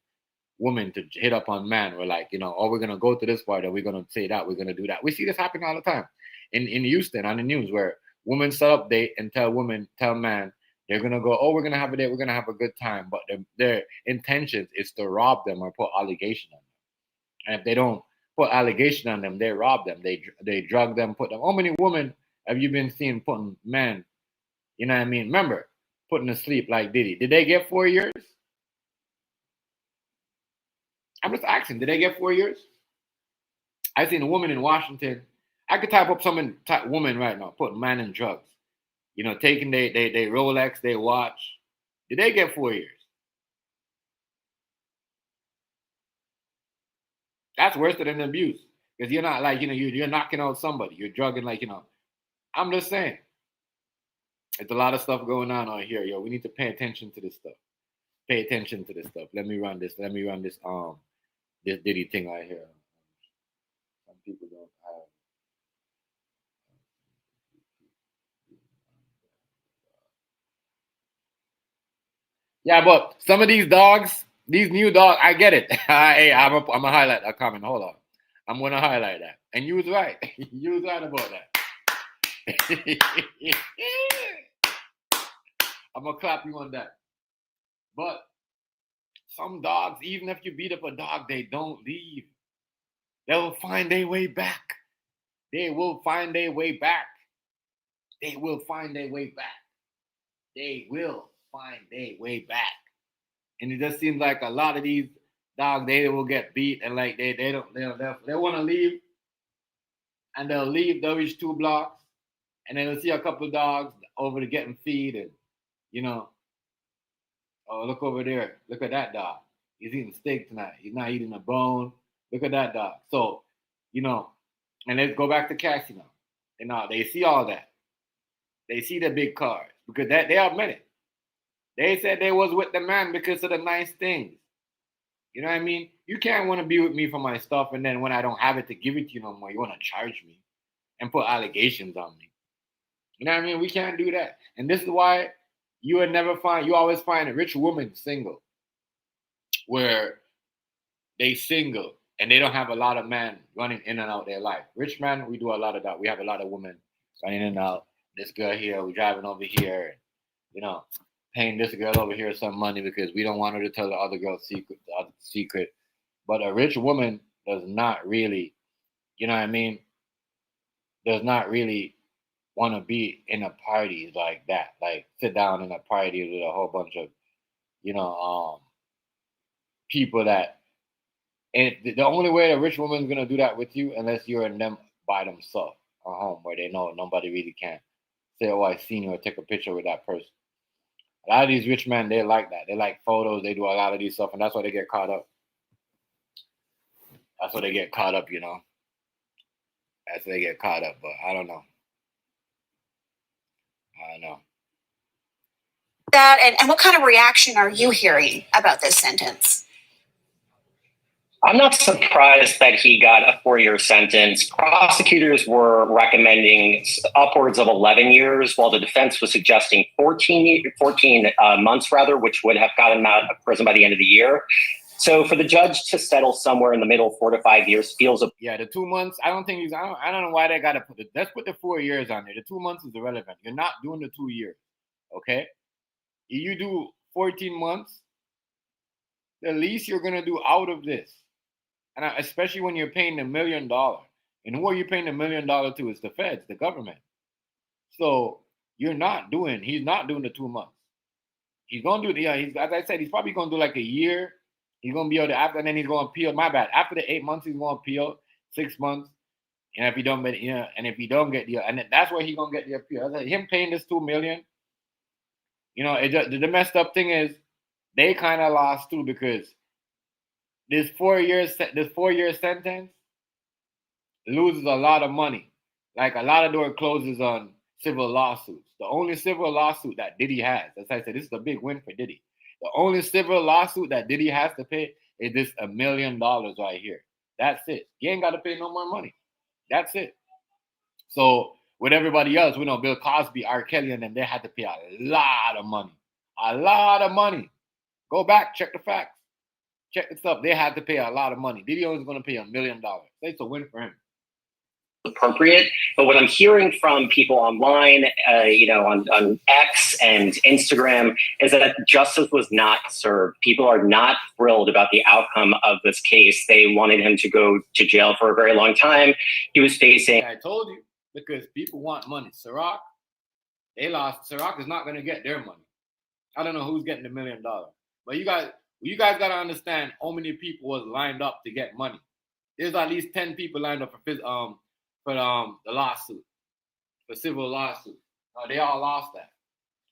women to hit up on man. We're like, we're going to go to this party, we're going to say that, we're going to do that. We see this happening all the time in Houston on the news where women set up date and tell man, they're going to go, we're going to have a date, we're going to have a good time. But their intentions is to rob them or put allegation on them. And if they don't put allegation on them, they rob them. They drug them, put them. How many women have you been seeing putting men, you know what I mean? Remember, putting to sleep like Diddy. Did they get 4 years? I'm just asking, did they get 4 years? I seen a woman in Washington. I could type up some woman right now, putting man in drugs. Taking they Rolex, they watch. Did they get 4 years? That's worse than abuse. Because you're not like, you're knocking out somebody. You're drugging like, I'm just saying. It's a lot of stuff going on out here, yo. We need to pay attention to this stuff. Pay attention to this stuff. Let me run this this Diddy thing right here. Some people don't have. Yeah, but some of these dogs, these new dogs, I get it. Hey, I'm gonna highlight a comment. Hold on. I'm gonna highlight that. And you was right. You was right about that. I'm gonna clap you on that. But some dogs, even if you beat up a dog, they don't leave. They'll find their way back. They will find their way back. They will find their way back. They will find their way back. And it just seems like a lot of these dogs, they will get beat and like they want to leave. And they'll leave, they'll reach 2 blocks, and then they'll see a couple of dogs over to getting feed and oh, look over there. Look at that dog. He's eating steak tonight. He's not eating a bone. Look at that dog. So, And let's go back to Cassie now. And now they see all that. They see the big cars because they admit it. They said they was with the man because of the nice things. You know what I mean? You can't want to be with me for my stuff, and then when I don't have it to give it to you no more, you want to charge me and put allegations on me. You know what I mean? We can't do that. And this is why you always find a rich woman single, where they single and they don't have a lot of men running in and out their life. Rich man, we do a lot of that. We have a lot of women running in and out. This girl here, we're driving over here, and, you know, paying this girl over here some money because we don't want her to tell the other girl secret. But a rich woman does not really, you know what I mean, does not really want to be in a party like that. Like sit down in a party with a whole bunch of, you know, people that, and the only way a rich woman's going to do that with you, unless you're in them by themselves at home where they know nobody really can say, oh, I seen you, or take a picture with that person. A lot of these rich men, they like that. They like photos. They do a lot of these stuff, and that's why they get caught up. That's why they get caught up, you know. That's why they get caught up, but I don't know. That and what kind of reaction are you hearing about this sentence? I'm not surprised that he got a 4-year sentence. Prosecutors were recommending upwards of 11 years, while the defense was suggesting 14 months, which would have gotten him out of prison by the end of the year. So for the judge to settle somewhere in the middle, 4 to 5 years, feels yeah. The 2 months, I don't know why they gotta put it. Let's put the 4 years on there. The 2 months is irrelevant. You're not doing the 2 years, okay? You do 14 months. The least you're gonna do out of this, and especially when you're paying $1 million, and who are you paying $1 million to? Is the feds, the government. So he's not doing the 2 months. He's gonna do as I said, he's probably gonna do like a year. He's gonna be able to after, and then he's gonna appeal. My bad. After the 8 months, he's gonna appeal 6 months. And if he don't get, and if he don't get the, and that's where he's gonna get the appeal. Like him paying this $2 million. You know, the messed up thing is they kind of lost too, because this 4 year sentence loses a lot of money. Like a lot of door closes on civil lawsuits. The only civil lawsuit that Diddy has, as I said, this is a big win for Diddy. The only civil lawsuit that Diddy has to pay is this $1 million right here. That's it. He ain't got to pay no more money. That's it. So with everybody else, we know Bill Cosby, R. Kelly, and them, they had to pay a lot of money. A lot of money. Go back, check the facts. Check the stuff. They had to pay a lot of money. Diddy only is going to pay $1 million. It's a win for him. Appropriate, but what I'm hearing from people online, on X and Instagram, is that justice was not served. People are not thrilled about the outcome of this case. They wanted him to go to jail for a very long time. He was facing. I told you, because people want money. Ciroc, they lost. Ciroc is not going to get their money. I don't know who's getting the $1 million, but you guys got to understand how many people was lined up to get money. There's at least 10 people lined up for the lawsuit, for civil lawsuit. They all lost that.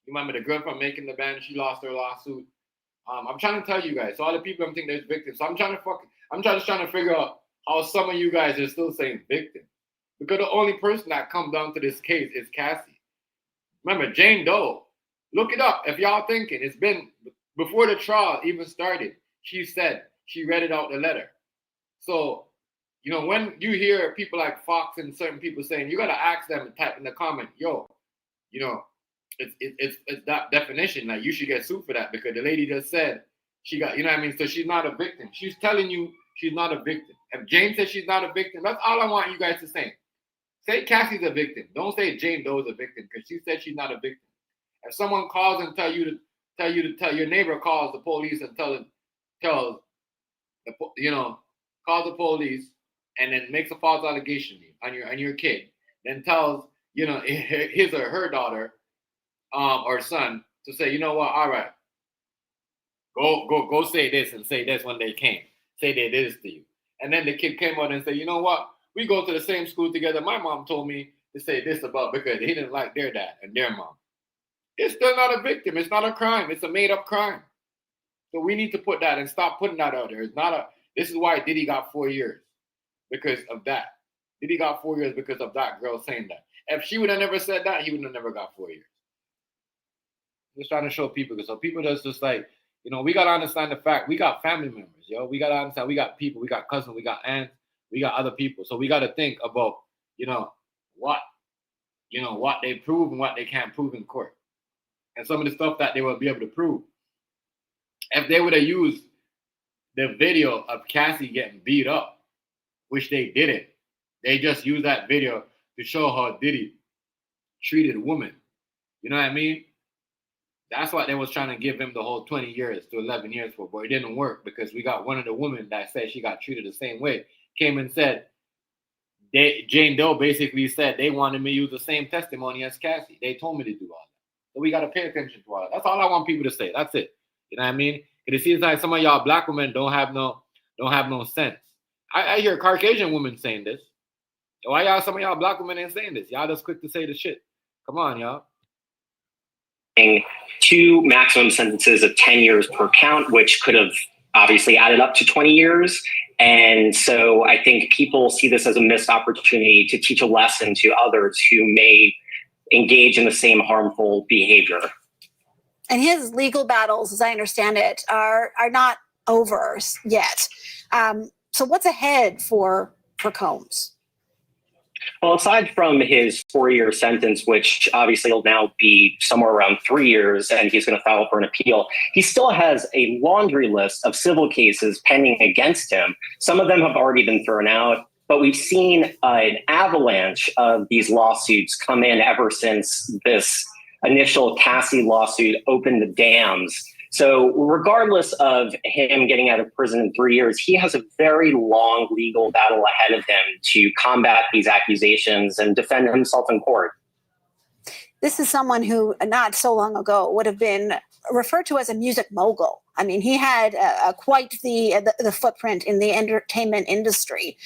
You remember the girl from Making the Band? She lost her lawsuit. I'm trying to tell you guys. So all the people I'm thinking there's victims. So I'm just trying to figure out how some of you guys are still saying victim, because the only person that come down to this case is Cassie. Remember Jane Doe? Look it up if y'all thinking. It's been before the trial even started. She said she read it out the letter. So. You know, when you hear people like Fox and certain people saying, you got to ask them and type in the comment, yo, you know, it's that definition. Like, you should get sued for that, because the lady just said she got, you know what I mean? So she's not a victim. She's telling you she's not a victim. If Jane says she's not a victim, that's all I want you guys to say. Say Cassie's a victim. Don't say Jane Doe is a victim, because she said she's not a victim. If someone calls and tell your neighbor calls the police and calls the police, and then makes a false allegation on your kid, then tells his or her daughter or son to say, you know what, all right, go say this and say this when they came, say they did this to you, and then the kid came out and said, you know what, we go to the same school together. My mom told me to say this about because he didn't like their dad and their mom. It's still not a victim. It's not a crime. It's a made up crime. So we need to put that and stop putting that out there. This is why Diddy got 4 years. Because of that. Diddy got 4 years because of that girl saying that. If she would have never said that, he would have never got 4 years. Just trying to show people, because so people just like, you know, we gotta understand the fact we got family members, yo. We gotta understand we got people, we got cousins, we got aunts, we got other people. So we gotta think about, what they prove and what they can't prove in court. And some of the stuff that they will be able to prove. If they would have used the video of Cassie getting beat up, which they didn't, they just used that video to show how Diddy treated women. You know what I mean? That's what they was trying to give him the whole 20 years to 11 years for, but it didn't work because we got one of the women that said she got treated the same way, came and said, Jane Doe basically said they wanted me to use the same testimony as Cassie. They told me to do all that. So we got to pay attention to all that. That's all I want people to say. That's it. You know what I mean? Because it seems like some of y'all black women don't have no sense. I hear Caucasian women saying this. Why y'all, some of y'all black women ain't saying this? Y'all just quick to say the shit. Come on, y'all. 2 maximum sentences of 10 years per count, which could have obviously added up to 20 years. And so I think people see this as a missed opportunity to teach a lesson to others who may engage in the same harmful behavior. And his legal battles, as I understand it, are not over yet. So what's ahead for Combs? Well, aside from his 4-year sentence, which obviously will now be somewhere around 3 years, and he's going to file for an appeal, he still has a laundry list of civil cases pending against him. Some of them have already been thrown out, but we've seen an avalanche of these lawsuits come in ever since this initial Cassie lawsuit opened the dams. So regardless of him getting out of prison in 3 years, he has a very long legal battle ahead of him to combat these accusations and defend himself in court. This is someone who not so long ago would have been referred to as a music mogul. I mean, he had quite the footprint in the entertainment industry.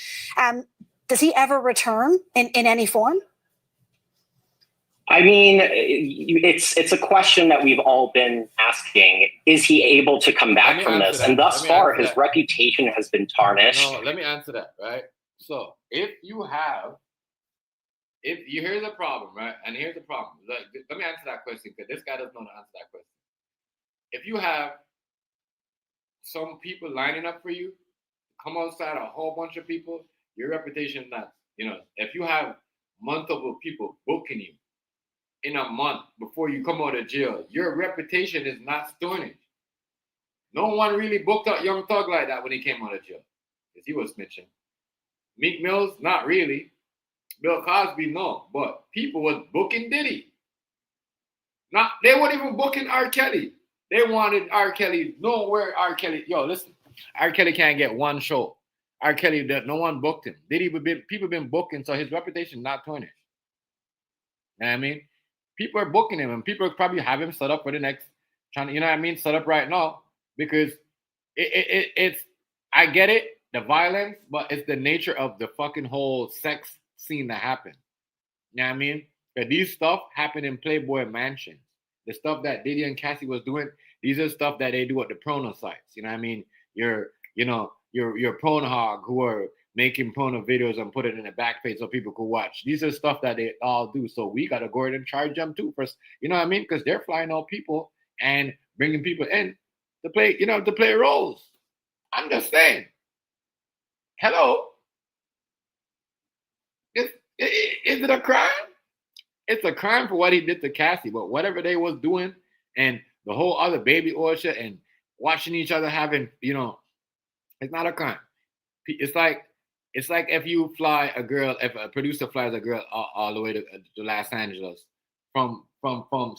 Does he ever return in any form? I mean, it's a question that we've all been asking. Is he able to come back from this? And thus far, his reputation has been tarnished. No, let me answer that, right? So here's the problem, right? And here's the problem. Let me answer that question, because this guy doesn't know to answer that question. If you have some people lining up for you, come outside a whole bunch of people, your reputation is not, if you have multiple people booking you in a month before you come out of jail, your reputation is not tarnished. No one really booked up Young Thug like that when he came out of jail, because he was snitching. Meek Mills, not really. Bill Cosby, no. But people was booking Diddy. They weren't even booking R. Kelly. They wanted R. Kelly. Nowhere R. Kelly. Yo, listen. R. Kelly can't get one show. R. Kelly, no one booked him. People been booking, so his reputation not tarnished. You know what I mean? People are booking him, and people probably have him set up for the next, set up right now, because it's, I get it, the violence, but it's the nature of the fucking whole sex scene that happened. You know what I mean? But these stuff happen in Playboy mansions. The stuff that Diddy and Cassie was doing, these are stuff that they do at the porno sites. You know what I mean? Your porno hog who are making porno videos and put it in the back page so people could watch. These are stuff that they all do. So we got to go ahead and charge them too first. You know what I mean? Because they're flying out people and bringing people in to play roles. I'm just saying. Hello? Is it a crime? It's a crime for what he did to Cassie, but whatever they was doing and the whole other baby oil shit and watching each other having, it's not a crime. It's like if you fly a girl, if a producer flies a girl all the way to Los Angeles from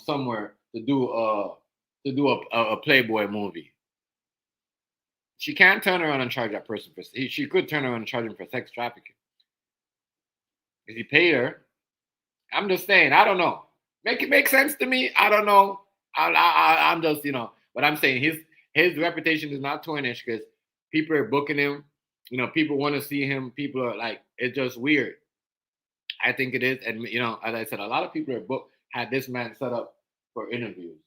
somewhere to do a Playboy movie. She can't turn around and charge that person for. She could turn around and charge him for sex trafficking. Because he paid her. I'm just saying, I don't know. Make it make sense to me. I don't know. I'm just, but I'm saying his reputation is not tarnished because people are booking him. People want to see him. People are like, it's just weird. I think it is. And, as I said, a lot of people are had this man set up for interviews.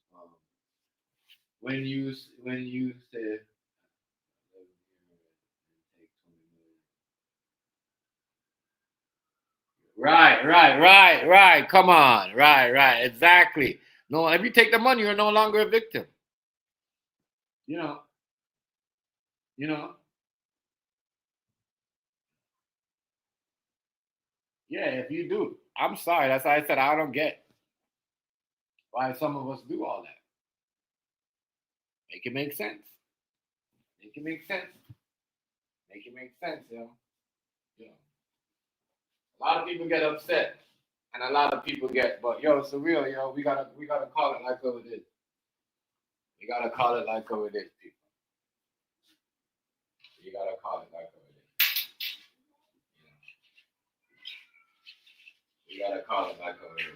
When you said, Right. Come on. Right. Exactly. No, if you take the money, you're no longer a victim. You know. Yeah, if you do. I'm sorry. That's why I said I don't get why some of us do all that. Make it make sense. Make it make sense. Make it make sense, yo. You know. A lot of people get upset. And a lot of people get, but yo, it's real, yo. We gotta call it like what it is. We gotta call it like what it is, people. You gotta call it like what it is. You gotta call it like what it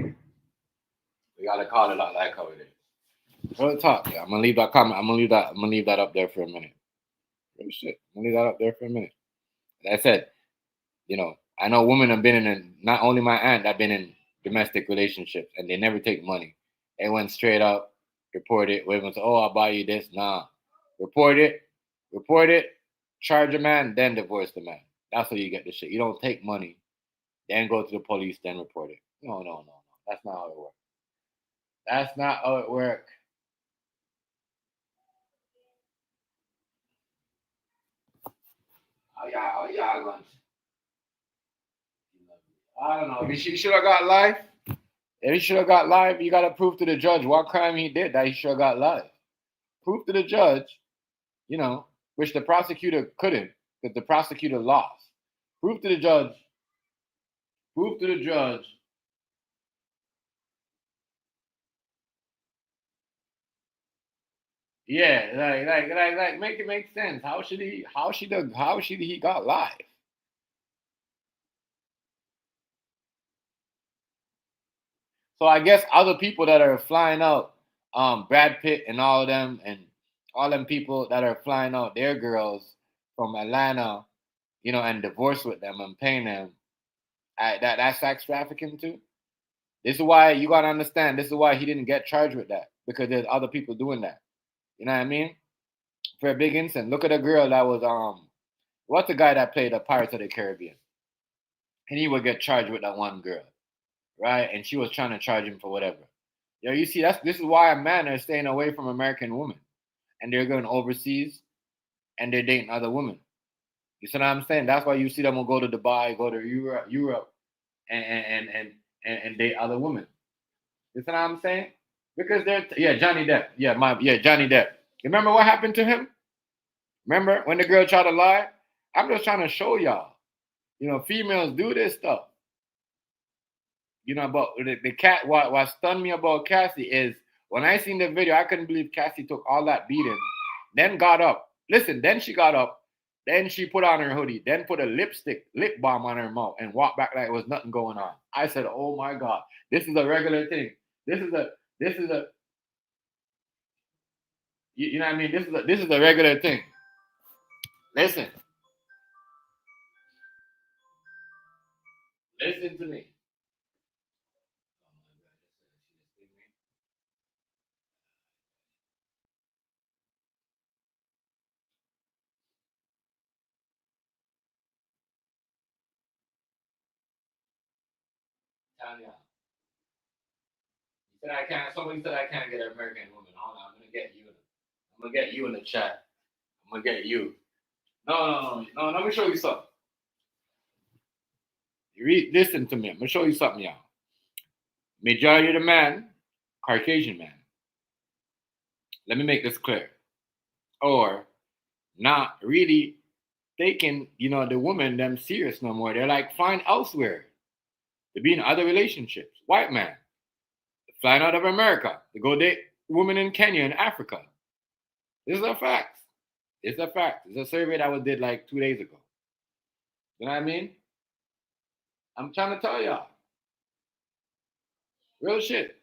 is. We gotta call it like how it is. Real talk, yeah. I'm gonna leave that comment. I'm gonna leave that up there for a minute. Real shit. I'm gonna leave that up there for a minute. Like I said, I know women have been not only my aunt, I've been in domestic relationships and they never take money. They went straight up, report it. Women say, oh, I'll buy you this. Nah. Report it, charge a man, then divorce the man. That's how you get the shit. You don't take money, then go to the police, then report it. No. That's not how it works. That's not how it works. Oh, yeah. I don't know. If he should have got life. If he should have got life, you got to prove to the judge what crime he did that he should have got life. Prove to the judge, which the prosecutor couldn't because the prosecutor lost. Prove to the judge. Yeah, like, make it make sense. How should he got life? So I guess other people that are flying out, Brad Pitt and all of them, and all them people that are flying out their girls from Atlanta, and divorce with them and paying them, that's sex trafficking too. This is why you gotta understand. This is why he didn't get charged with that because there's other people doing that. You know what I mean? For a big instance, look at a girl that was what's the guy that played the Pirates of the Caribbean, and he would get charged with that one girl, right? And she was trying to charge him for whatever. You see, this is why men are staying away from American women, and they're going overseas, and they're dating other women. You see what I'm saying? That's why you see them will go to Dubai, go to Europe, and date other women. You see what I'm saying? Because they're Johnny Depp. Johnny Depp. You remember what happened to him? Remember when the girl tried to lie? I'm just trying to show y'all. Females do this stuff. But the cat. What stunned me about Cassie is when I seen the video, I couldn't believe Cassie took all that beating, then got up. Listen, then she got up. Then she put on her hoodie, then put a lip balm on her mouth and walked back like it was nothing going on. I said, oh my God, this is a regular thing. This is a, you know what I mean? This is a regular thing. Listen to me. Tanya. Somebody said I can't get an American woman. Hold on, I'm gonna get you. I'm gonna get you in the chat. I'm gonna get you. No. Let me show you something. Listen to me. I'm gonna show you something, y'all. Majority of the man, Caucasian man. Let me make this clear. Or not really taking, the woman them serious no more. They're like flying elsewhere. To be in other relationships. White man. Flying out of America to go date women in Kenya and Africa. This is a fact. It's a fact. It's a survey that was did like 2 days ago. You know what I mean? I'm trying to tell y'all. Real shit.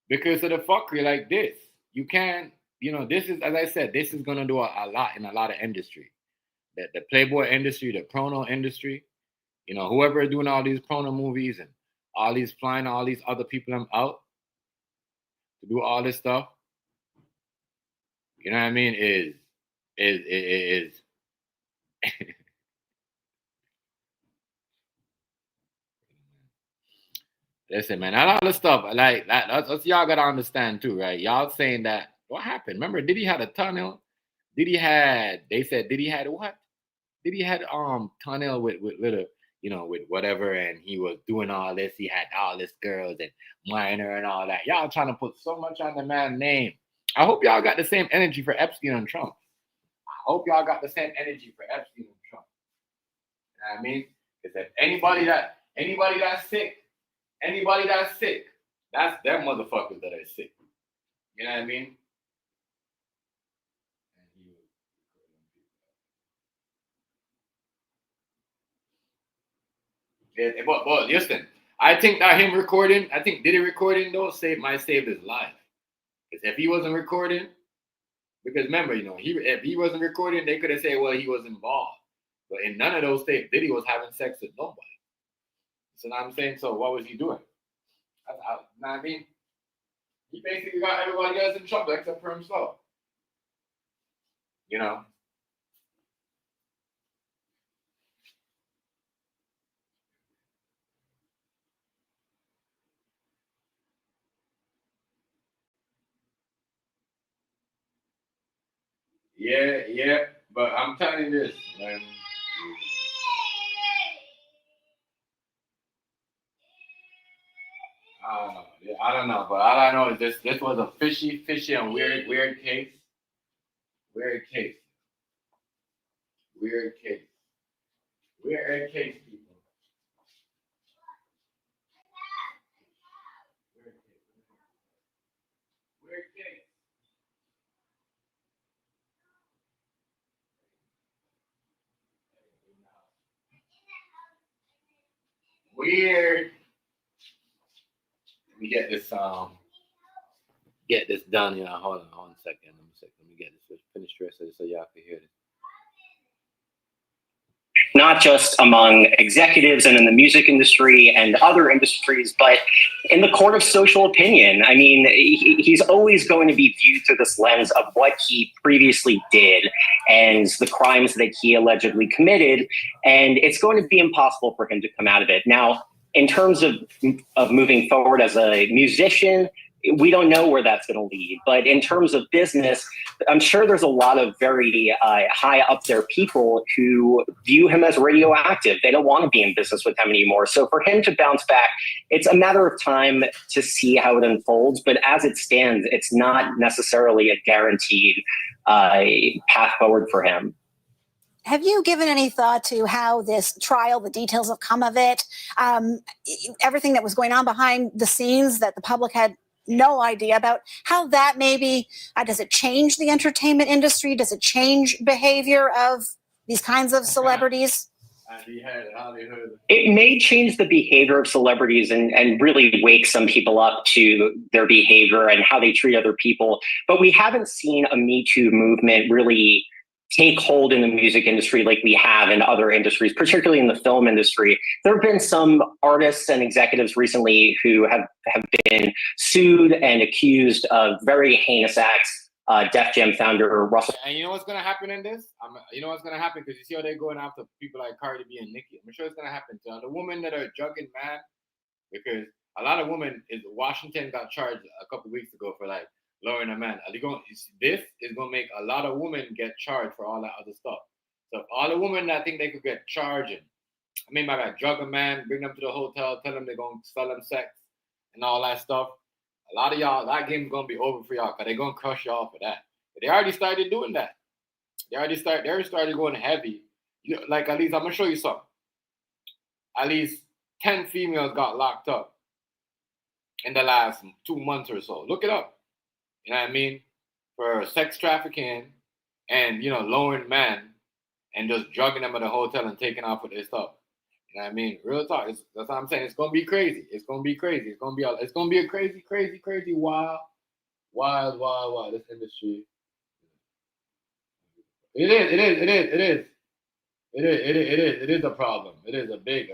Because of the fuckery like this, you can't, this is, as I said, this is gonna do a lot in a lot of industry. The Playboy industry, the porno industry, whoever is doing all these porno movies and all these flying all these other people out to do all this stuff. You know what I mean? Is Listen, man, a lot of stuff like that. That's y'all gotta understand too, right? Y'all saying that what happened? Remember, Diddy had a tunnel. They said Diddy had what? Diddy had tunnel with a with whatever, and he was doing all this. He had all this girls and minor and all that. Y'all trying to put so much on the man's name. I hope y'all got the same energy for Epstein and Trump. I hope y'all got the same energy for Epstein and Trump. You know what I mean? Because if anybody that's sick, that's them motherfuckers that are sick. You know what I mean? Yeah, but listen, I think that Diddy recording though might save his life. Because if he wasn't recording, because remember, if he wasn't recording, they could have said, well, he was involved. But in none of those tapes, Diddy was having sex with nobody. So now I'm saying, so what was he doing? You know what I mean? He basically got everybody else in trouble except for himself. You know? Yeah, but I'm telling you this, man. I don't know, but all I know is this was a fishy and weird case. Weird case, people. Weird case. Weird. Let me get this done. Hold on 1 second. Let me get this finished so y'all can hear this. Not just among executives and in the music industry and other industries, but in the court of social opinion. I mean, he's always going to be viewed through this lens of what he previously did and the crimes that he allegedly committed, and it's going to be impossible for him to come out of it. Now, in terms of moving forward as a musician, we don't know where that's going to lead. But in terms of business, I'm sure there's a lot of very high up there people who view him as radioactive. They don't want to be in business with him anymore. So for him to bounce back, it's a matter of time to see how it unfolds. But as it stands, it's not necessarily a guaranteed path forward for him. Have you given any thought to how this trial, the details have come of it, everything that was going on behind the scenes that the public had no idea about, how that maybe, does it change the entertainment industry? Does it change behavior of these kinds of celebrities? It may change the behavior of celebrities and really wake some people up to their behavior and how they treat other people. But we haven't seen a Me Too movement really take hold in the music industry like we have in other industries, particularly in the film industry. There have been some artists and executives recently who have been sued and accused of very heinous acts. Def Jam founder Russell. And you know what's gonna happen in this? You know what's gonna happen, because you see how they're going after people like Cardi B and Nicki. I'm sure it's gonna happen to the women that are drugging man, because a lot of women in Washington got charged a couple weeks ago for like lowering a man. This is gonna make a lot of women get charged for all that other stuff. So if all the women that think they could get charged, by like drug a man, bring them to the hotel, tell them they're gonna sell them sex and all that stuff. A lot of y'all, that game's gonna be over for y'all, because they're gonna crush y'all for that. But they already started doing that. They already started going heavy. Like, at least I'm gonna show you something. At least 10 females got locked up in the last 2 months or so. Look it up. You know what I mean? For sex trafficking and, lowering men and just drugging them at a hotel and taking off with their stuff. You know what I mean? Real talk. That's what I'm saying. It's gonna be crazy. It's gonna be crazy. It's gonna be a crazy, wild this industry. It is a problem. It is a big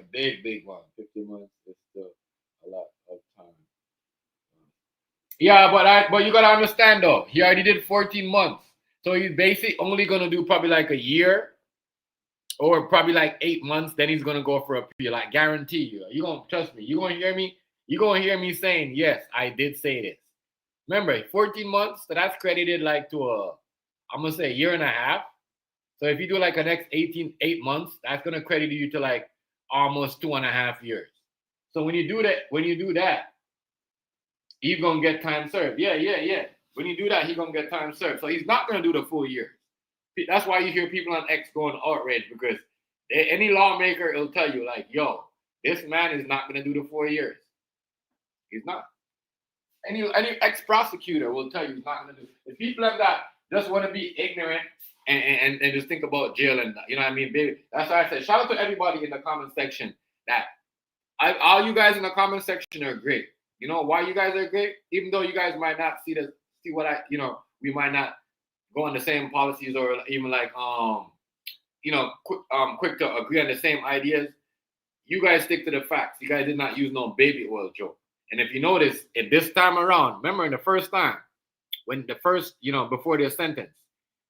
one. 15 months is still a lot of time. Yeah, but you gotta understand though, he already did 14 months. So he's basically only gonna do probably like a year. or probably like 8 months. Then he's gonna go for appeal. I guarantee you. You gonna trust me? You gonna hear me? You gonna hear me saying yes? I did say this. Remember, 14 months. So that's credited like to I'm gonna say a year and a half. So if you do like the next 8 months, that's gonna credit you to like almost 2.5 years. So when you do that, he's gonna get time served. Yeah. When you do that, he's gonna get time served. So he's not gonna do the full year. That's why you hear people on X going outraged, because any lawmaker will tell you, like, yo, this man is not gonna do the 4 years. He's not. Any ex-prosecutor will tell you he's not gonna do. The people like that just want to be ignorant and just think about jail, and you know what I mean, baby. That's why I said shout out to everybody in the comment section. That all you guys in the comment section are great. You know why you guys are great? Even though you guys might not see what we might not go on the same policies, or even like quick to agree on the same ideas. You guys stick to the facts. You guys did not use no baby oil joke. And if you notice, at this time around, remember in the first time, when the first, before their sentence,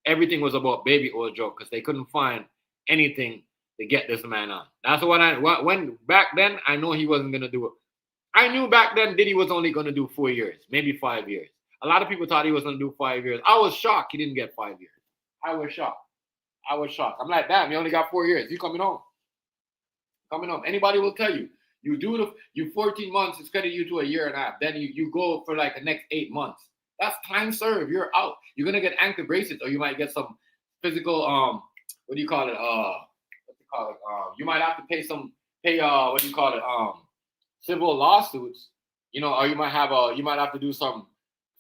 everything was about baby oil joke because they couldn't find anything to get this man on. That's when back then, I know he wasn't going to do it. I knew back then Diddy was only going to do 4 years, maybe 5 years. A lot of people thought he was going to do 5 years. I was shocked he didn't get 5 years. I was shocked. I'm like, damn, he only got 4 years. He's coming home. Anybody will tell you. You 14 months, it's credit you to a year and a half. Then you go for like the next 8 months. That's time served. You're out. You're gonna get ankle bracelets, or you might get some physical what do you call it? You might have to pay civil lawsuits, or you might have to do some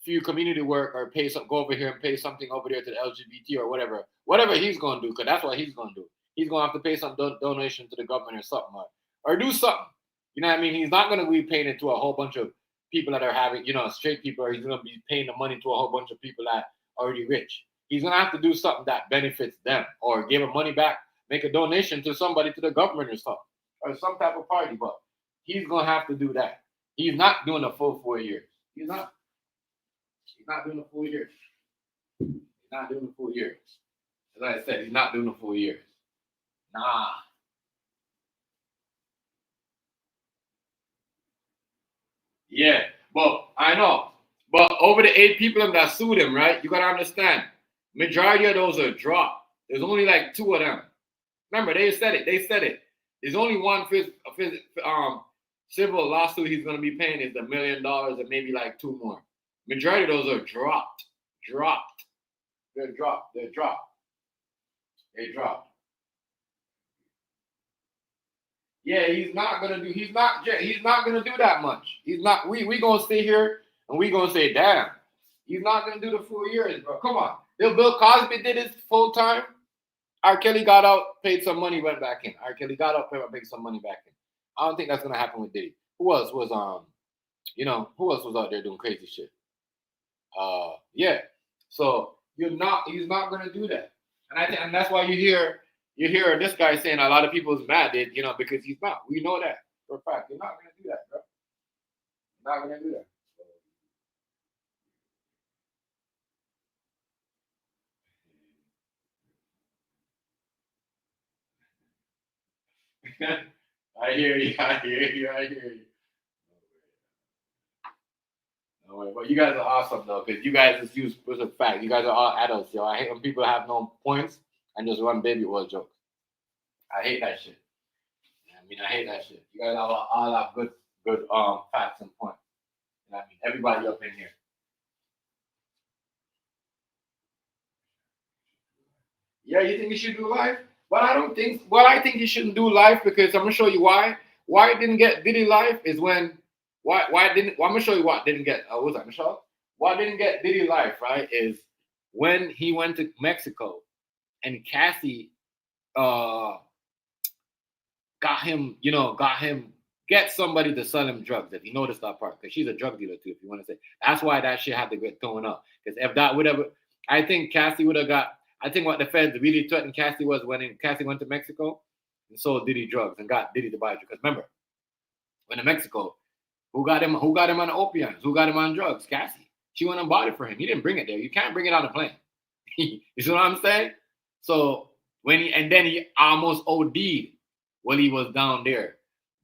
few community work, or go over here and pay something over there to the LGBT or whatever he's gonna do, because that's what he's gonna do. He's gonna have to pay some donation to the government or something, or do something. You know what I mean? He's not going to be paying it to a whole bunch of people that are having, straight people, or he's going to be paying the money to a whole bunch of people that are already rich. He's going to have to do something that benefits them, or give him money back, make a donation to somebody, to the government or something, or some type of party. But he's going to have to do that. He's not doing the full 4 years. He's not doing the full years. As I said, he's not doing the full years. Nah. Yeah, but I know. But over the 8 people that sued him, right? You gotta understand. Majority of those are dropped. There's only like 2 of them. Remember, they said it. There's only one civil lawsuit he's gonna be paying is $1 million, and maybe like 2 more. Majority of those are dropped. They're dropped. Yeah, he's not gonna do that much. He's not. We gonna stay here and we gonna say, damn, he's not gonna do the 4 years, bro. Come on. Bill Cosby did his full time. R. Kelly got out, paid some money, went back in. R. Kelly got out, paid some money back in. I don't think that's gonna happen with Diddy. Who else was out there doing crazy shit? Yeah. So he's not gonna do that. And that's why you hear this guy saying a lot of people is mad, because he's not. We know that for a fact. You're not gonna do that, bro. You're not gonna do that. I hear you. No way. But you guys are awesome though, because you guys just use as a fact. You guys are all adults, yo. I hate when people have no points and just run baby oil jokes. I hate that shit. I hate that shit. You guys all have good facts and points. You know what I mean? Everybody up in here. Yeah, you think he should do live? But I don't think. Well, I think he shouldn't do live, because I'm gonna show you why. Why it didn't get Diddy live is when. Why didn't? Well, I'm gonna show you what didn't get. What was that, Michelle? Why didn't get Diddy live? Right? Is when he went to Mexico, and Cassie, got him get somebody to sell him drugs. If you notice that part, because she's a drug dealer too. If you want to say, that's why that shit had to get thrown up. Because if that would have, I think Cassie would have got. I think what the feds really threatened Cassie was when Cassie went to Mexico and sold Diddy drugs and got Diddy to buy drugs. Because remember, when in Mexico, who got him on opiates? Who got him on drugs? Cassie. She went and bought it for him. He didn't bring it there. You can't bring it on a plane. You see what I'm saying? So and then he almost OD'd while he was down there.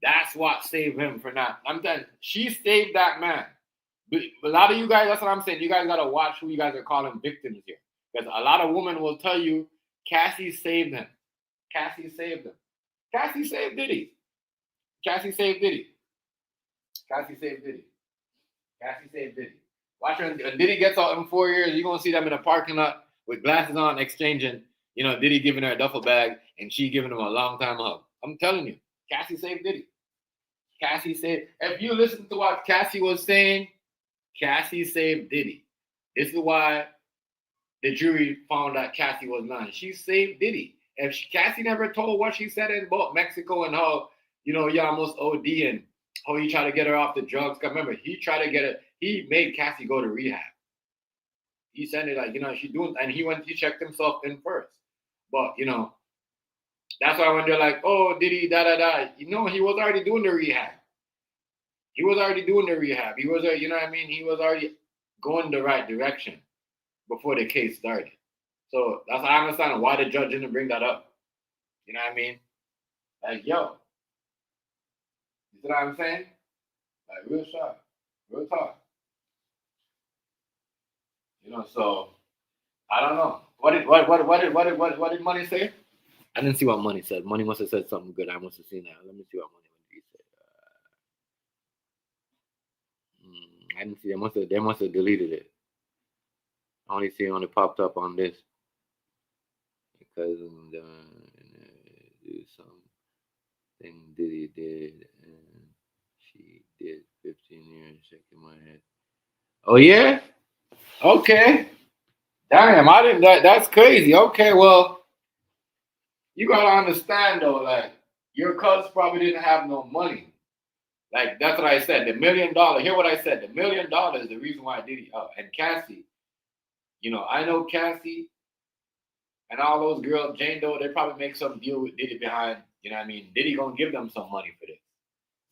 That's what saved him for not. I'm telling you, she saved that man. But a lot of you guys, that's what I'm saying. You guys gotta watch who you guys are calling victims here. Because a lot of women will tell you Cassie saved him. Cassie saved him. Cassie saved Diddy. Cassie saved Diddy. Cassie saved Diddy. Cassie saved Diddy. Watch her. When Diddy gets out in 4 years, you're going to see them in a parking lot with glasses on, exchanging, Diddy giving her a duffel bag and she giving him a long time hug. I'm telling you, Cassie saved Diddy. Cassie saved. If you listen to what Cassie was saying, Cassie saved Diddy. This is why the jury found that Cassie was lying. She saved Diddy. If Cassie never told what she said about Mexico and how, he almost OD and how he tried to get her off the drugs. Because remember, he made Cassie go to rehab. He said it like, she's doing, and he checked himself in first. But, that's why when they're like, oh, Diddy, da-da-da, he was already doing the rehab. He was already doing the rehab. He was, He was already going the right direction before the case started. So that's why I understand why the judge didn't bring that up. You know what I mean? Like, yo. You see what I'm saying? Like, real shot. Real talk. So I don't know. What did Money say? I didn't see what Money said. Money must have said something good. I must have seen that. Let me see what Money said. I didn't see. They must have deleted it. I only see it when it popped up on this. Because do something Diddy did, and she did 15 years shaking my head. Oh yeah? Okay. Damn, I didn't. That's crazy. Okay, well, you gotta understand though, like your cuz probably didn't have no money. Like that's what I said. The $1 million. Hear what I said. The $1 million is the reason why Diddy. And Cassie. I know Cassie. And all those girls, Jane Doe, they probably make some deal with Diddy behind, Diddy gonna give them some money for this.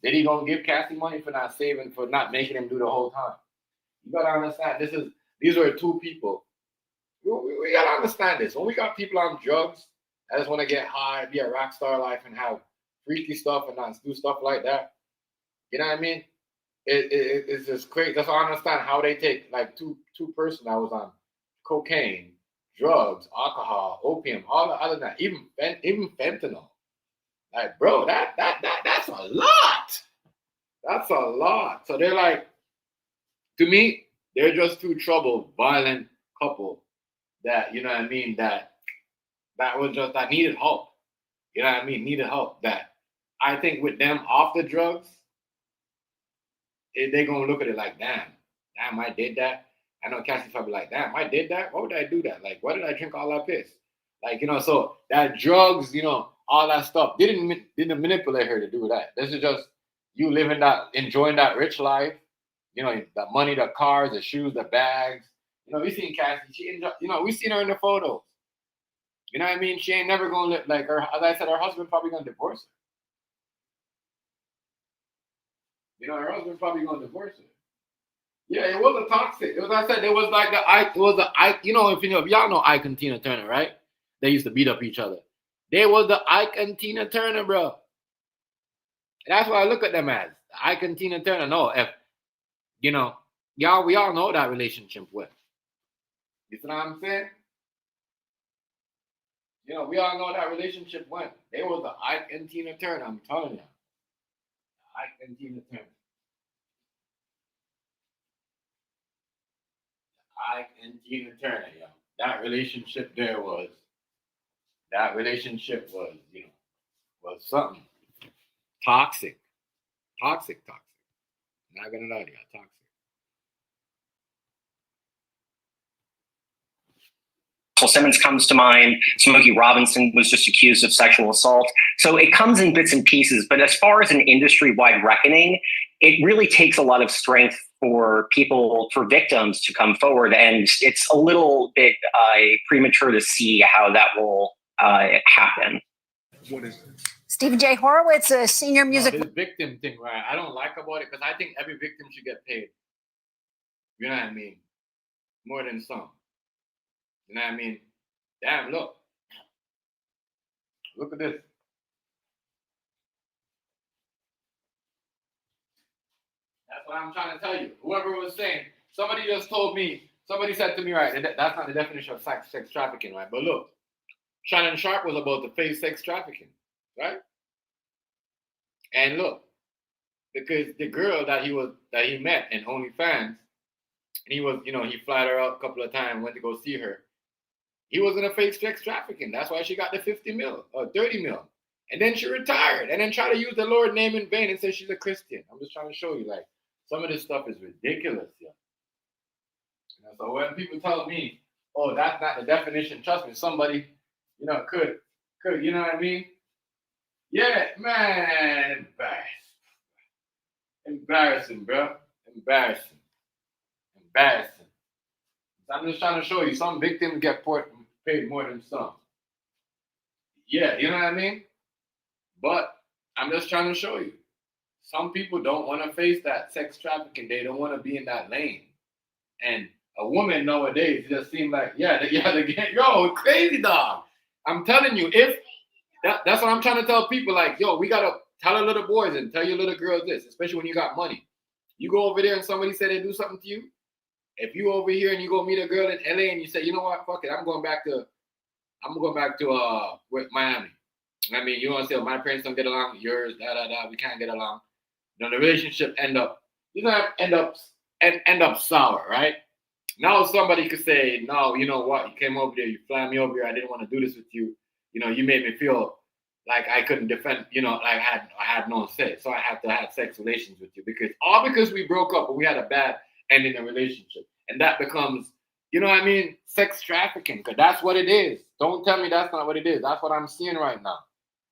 Diddy gonna give Cassie money for not saving, for not making him do the whole time. You gotta understand, these are two people. We gotta understand this. When we got people on drugs, that just want to get high, be a rock star life, and have freaky stuff and not do stuff like that. You know what I mean? It's just crazy. That's why I understand how they take like two person that was on cocaine, drugs, alcohol, opium, all the other that, even fentanyl. Like, bro, that's a lot. That's a lot. So they're like, to me, they're just two troubled, violent couple that, that was just, that needed help. Needed help. That I think with them off the drugs, they're going to look at it like, damn, I did that. I know Cassie's probably like, damn, I did that? Why would I do that? Like, why did I drink all that piss? Like, so that drugs, all that stuff, didn't manipulate her to do that. This is just you enjoying that rich life, the money, the cars, the shoes, the bags. We seen Cassie, she enjoy, we seen her in the photos. You know what I mean? She ain't never gonna live like her. As I said, her husband probably gonna divorce her. Her husband probably gonna divorce her. Yeah, it was a toxic. It was, I said, it was like if y'all know Ike and Tina Turner, right? They used to beat up each other. They was the Ike and Tina Turner, bro. And that's what I look at them as. Ike and Tina Turner. No, if we all know that relationship went. You see what I'm saying? We all know that relationship went. They was the Ike and Tina Turner. I'm telling you. Ike and Tina Turner. Ike and Tina Turner, yo. That relationship was something. Toxic. Toxic. Not gonna lie to you, toxic. Simmons comes to mind. Smokey Robinson was just accused of sexual assault. So it comes in bits and pieces. But as far as an industry-wide reckoning, it really takes a lot of strength for victims to come forward. And it's a little bit premature to see how that will happen. What is it? Stephen J. Horowitz, a senior music. This victim thing, right? I don't like about it because I think every victim should get paid. You know what I mean? More than some. You know what I mean? Damn, look. Look at this. That's what I'm trying to tell you. Whoever was saying, somebody just told me, somebody said to me, right, that's not the definition of sex trafficking, right? But look, Shannon Sharp was about to face sex trafficking, right? And look, because the girl that he met in OnlyFans, and he was, he flied her out a couple of times, went to go see her. He was gonna face sex trafficking. That's why she got the 50 mil or 30 mil. And then she retired and then tried to use the Lord's name in vain and say she's a Christian. I'm just trying to show you, like, some of this stuff is ridiculous, yeah. So when people tell me, oh, that's not the definition, trust me, somebody, could, you know what I mean? Yeah, man, embarrassing, bro. Embarrassing. So I'm just trying to show you, some victims get paid more than some. Yeah, you know what I mean? But I'm just trying to show you. Some people don't want to face that sex trafficking. They don't want to be in that lane. And a woman nowadays just seems like, yo, crazy dog. I'm telling you, that's what I'm trying to tell people. Like, yo, we got to tell our little boys and tell your little girls this, especially when you got money. You go over there and somebody say they do something to you. If you over here and you go meet a girl in LA and you say, you know what, fuck it, I'm going back to Miami. I mean, you want to say, oh, my parents don't get along, yours, we can't get along. The relationship end up sour, right? Now somebody could say, no, you know what, you came over there, you fly me over here, I didn't want to do this with you. You made me feel like I couldn't defend, like I had no say. So I had to have sex relations with you because we broke up and we had a bad end in the relationship. And that becomes, sex trafficking, because that's what it is. Don't tell me that's not what it is. That's what I'm seeing right now.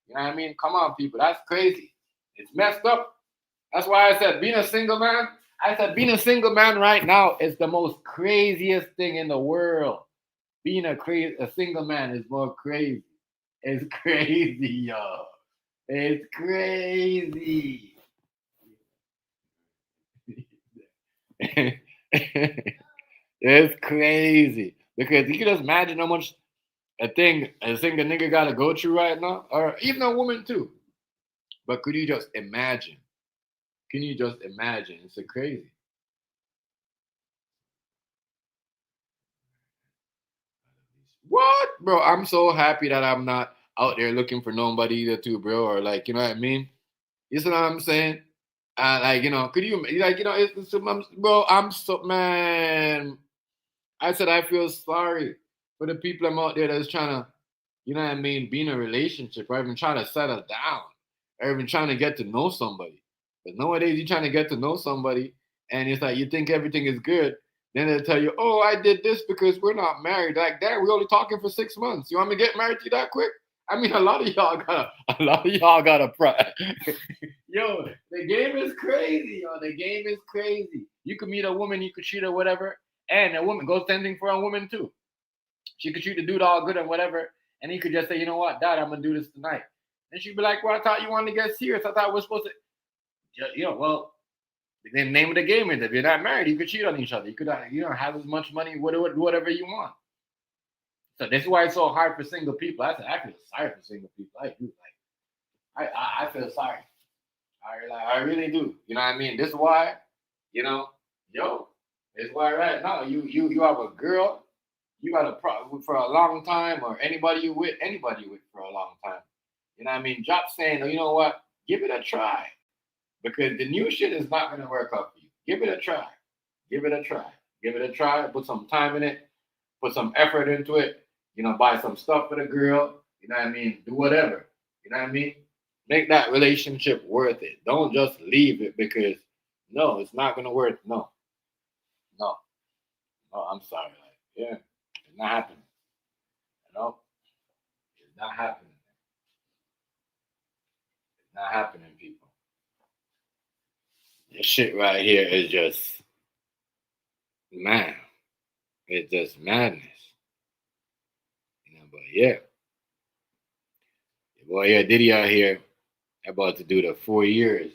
You know what I mean? Come on, people. That's crazy. It's messed up. That's why I said being a single man right now is the most craziest thing in the world. Being a single man is more crazy. It's crazy, y'all. It's crazy. It's crazy. Because you can just imagine how much a single nigga gotta go through right now, or even a woman too. But could you just imagine? Can you just imagine? It's crazy. What, bro? I'm so happy that I'm not out there looking for nobody either, too, bro. Or like, you know what I mean? You see what I'm saying? Could you bro? I'm so, man. I said I feel sorry for the people I'm out there that's trying to, you know what I mean, be in a relationship, or even trying to settle down, or even trying to get to know somebody. But nowadays, you're trying to get to know somebody, and it's like you think everything is good. Then they'll tell you, "Oh, I did this because we're not married." Like that, we're only talking for 6 months. You want me to get married to you that quick? I mean, a lot of y'all got a Yo, the game is crazy. Yo, the game is crazy. You could meet a woman, you could treat her whatever, and a woman goes same thing for a woman too. She could treat the dude all good and whatever, and he could just say, you know what, Dad, I'm gonna do this tonight. And she'd be like, well, I thought you wanted to get serious. I thought we're supposed to, well, the name of the game is if you're not married, you could cheat on each other. You could, have as much money, whatever you want. So this is why it's so hard for single people. I feel sorry for single people. I do. I feel sorry. I really do. You know what I mean? This is why, this is why right now you have a girl, you got a problem for a long time, or anybody you with for a long time. You know what I mean? Drop saying, you know what? Give it a try. Because the new shit is not going to work out for you. Give it a try. Give it a try. Give it a try. Put some time in it. Put some effort into it. Buy some stuff for the girl. You know what I mean? Do whatever. You know what I mean? Make that relationship worth it. Don't just leave it because, no, it's not going to work. No, I'm sorry. It's not happening. It's not happening. It's not happening, people. This shit right here is just, man, it's just madness. But yeah. Boy, yeah, Diddy out here about to do the 4 years.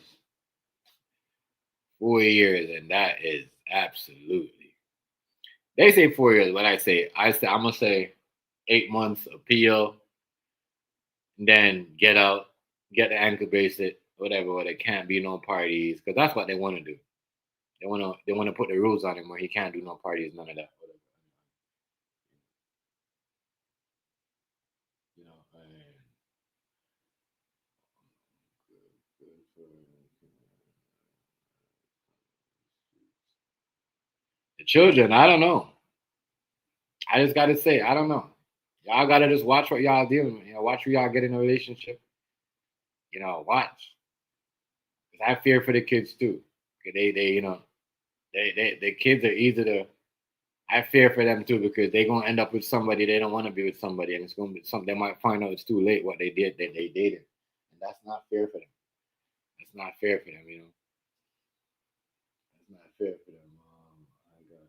4 years, and that is absolutely. They say 4 years, but I'm gonna say 8 months appeal. and then get out, get the ankle bracelet, whatever. Or there can't be no parties because that's what they want to do. They want to put the rules on him where he can't do no parties, none of that. Whatever. You know, the children, I don't know. I just gotta say, I don't know. Y'all gotta just watch what y'all dealing with. You know, watch who y'all get in a relationship. You know, watch. 'Cause I fear for the kids too. 'Cause they, you know, the kids are easy to. I fear for them too because they're gonna end up with somebody they don't want to be with somebody, and it's gonna be something they might find out it's too late what they did that they dated, and that's not fair for them. That's not fair for them, you know. That's not fair for them. I got,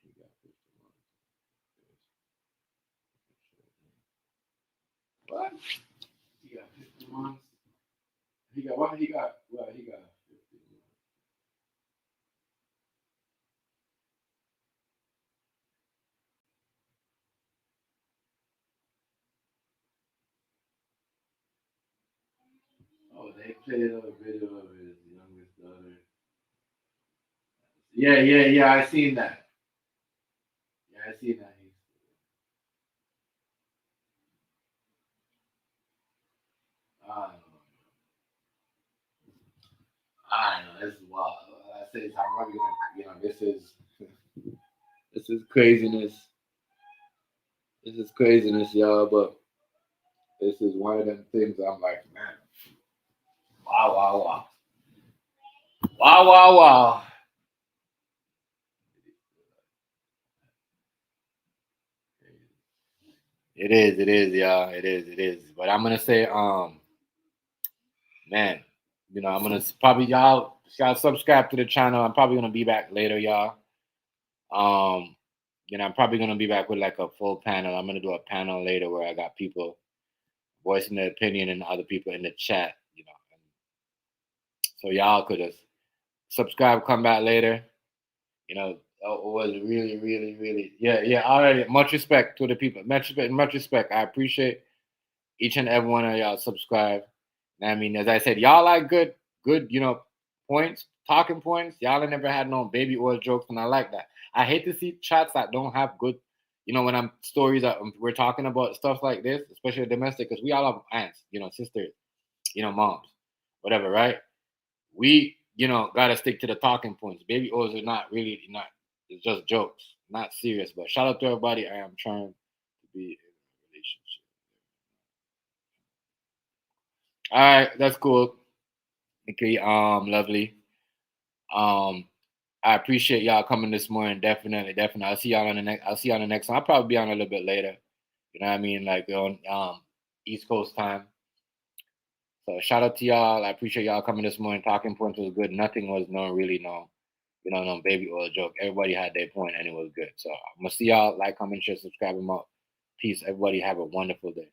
he got 50 months. What? He got 50 months. He got what? He got well. He got 50 months. Oh, they played a video of his youngest daughter. Yeah. I seen that. Yeah, I seen that. I don't know. I don't know. This is wild. I say I'm probably gonna, you know, this is craziness. This is craziness, y'all. But this is one of them things I'm like, man, wow. Wow. It is, y'all. It is. But I'm gonna say, man, you know, I'm gonna probably y'all subscribe to the channel. I'm probably gonna be back later, y'all. You know, I'm probably gonna be back with like a full panel. I'm gonna do a panel later where I got people voicing their opinion and other people in the chat, you know. So y'all could just subscribe, come back later. You know, it was really, yeah. Already, much respect to the people. Much respect. I appreciate each and every one of y'all subscribe. I mean, as I said, y'all like good, you know, points, talking points. Y'all have never had no baby oil jokes, and I like that. I hate to see chats that don't have good, you know, when I'm stories that we're talking about stuff like this, especially domestic, because we all have aunts, you know, sisters, you know, moms, whatever, right? We, you know, gotta stick to the talking points. Baby oils are not really not. It's just jokes, not serious. But shout out to everybody. I am trying to be in a relationship. All right, that's cool. Okay, lovely. Um, I appreciate y'all coming this morning. Definitely. I'll see y'all on the next. I'll see y'all on the next one. I'll probably be on a little bit later. You know what I mean? Like on East Coast time. So shout out to y'all. I appreciate y'all coming this morning. Talking points was good. Nothing was no baby oil joke. Everybody had their point and it was good. So I'm gonna see y'all. Like, comment, share, subscribe, them up. Peace. Everybody have a wonderful day.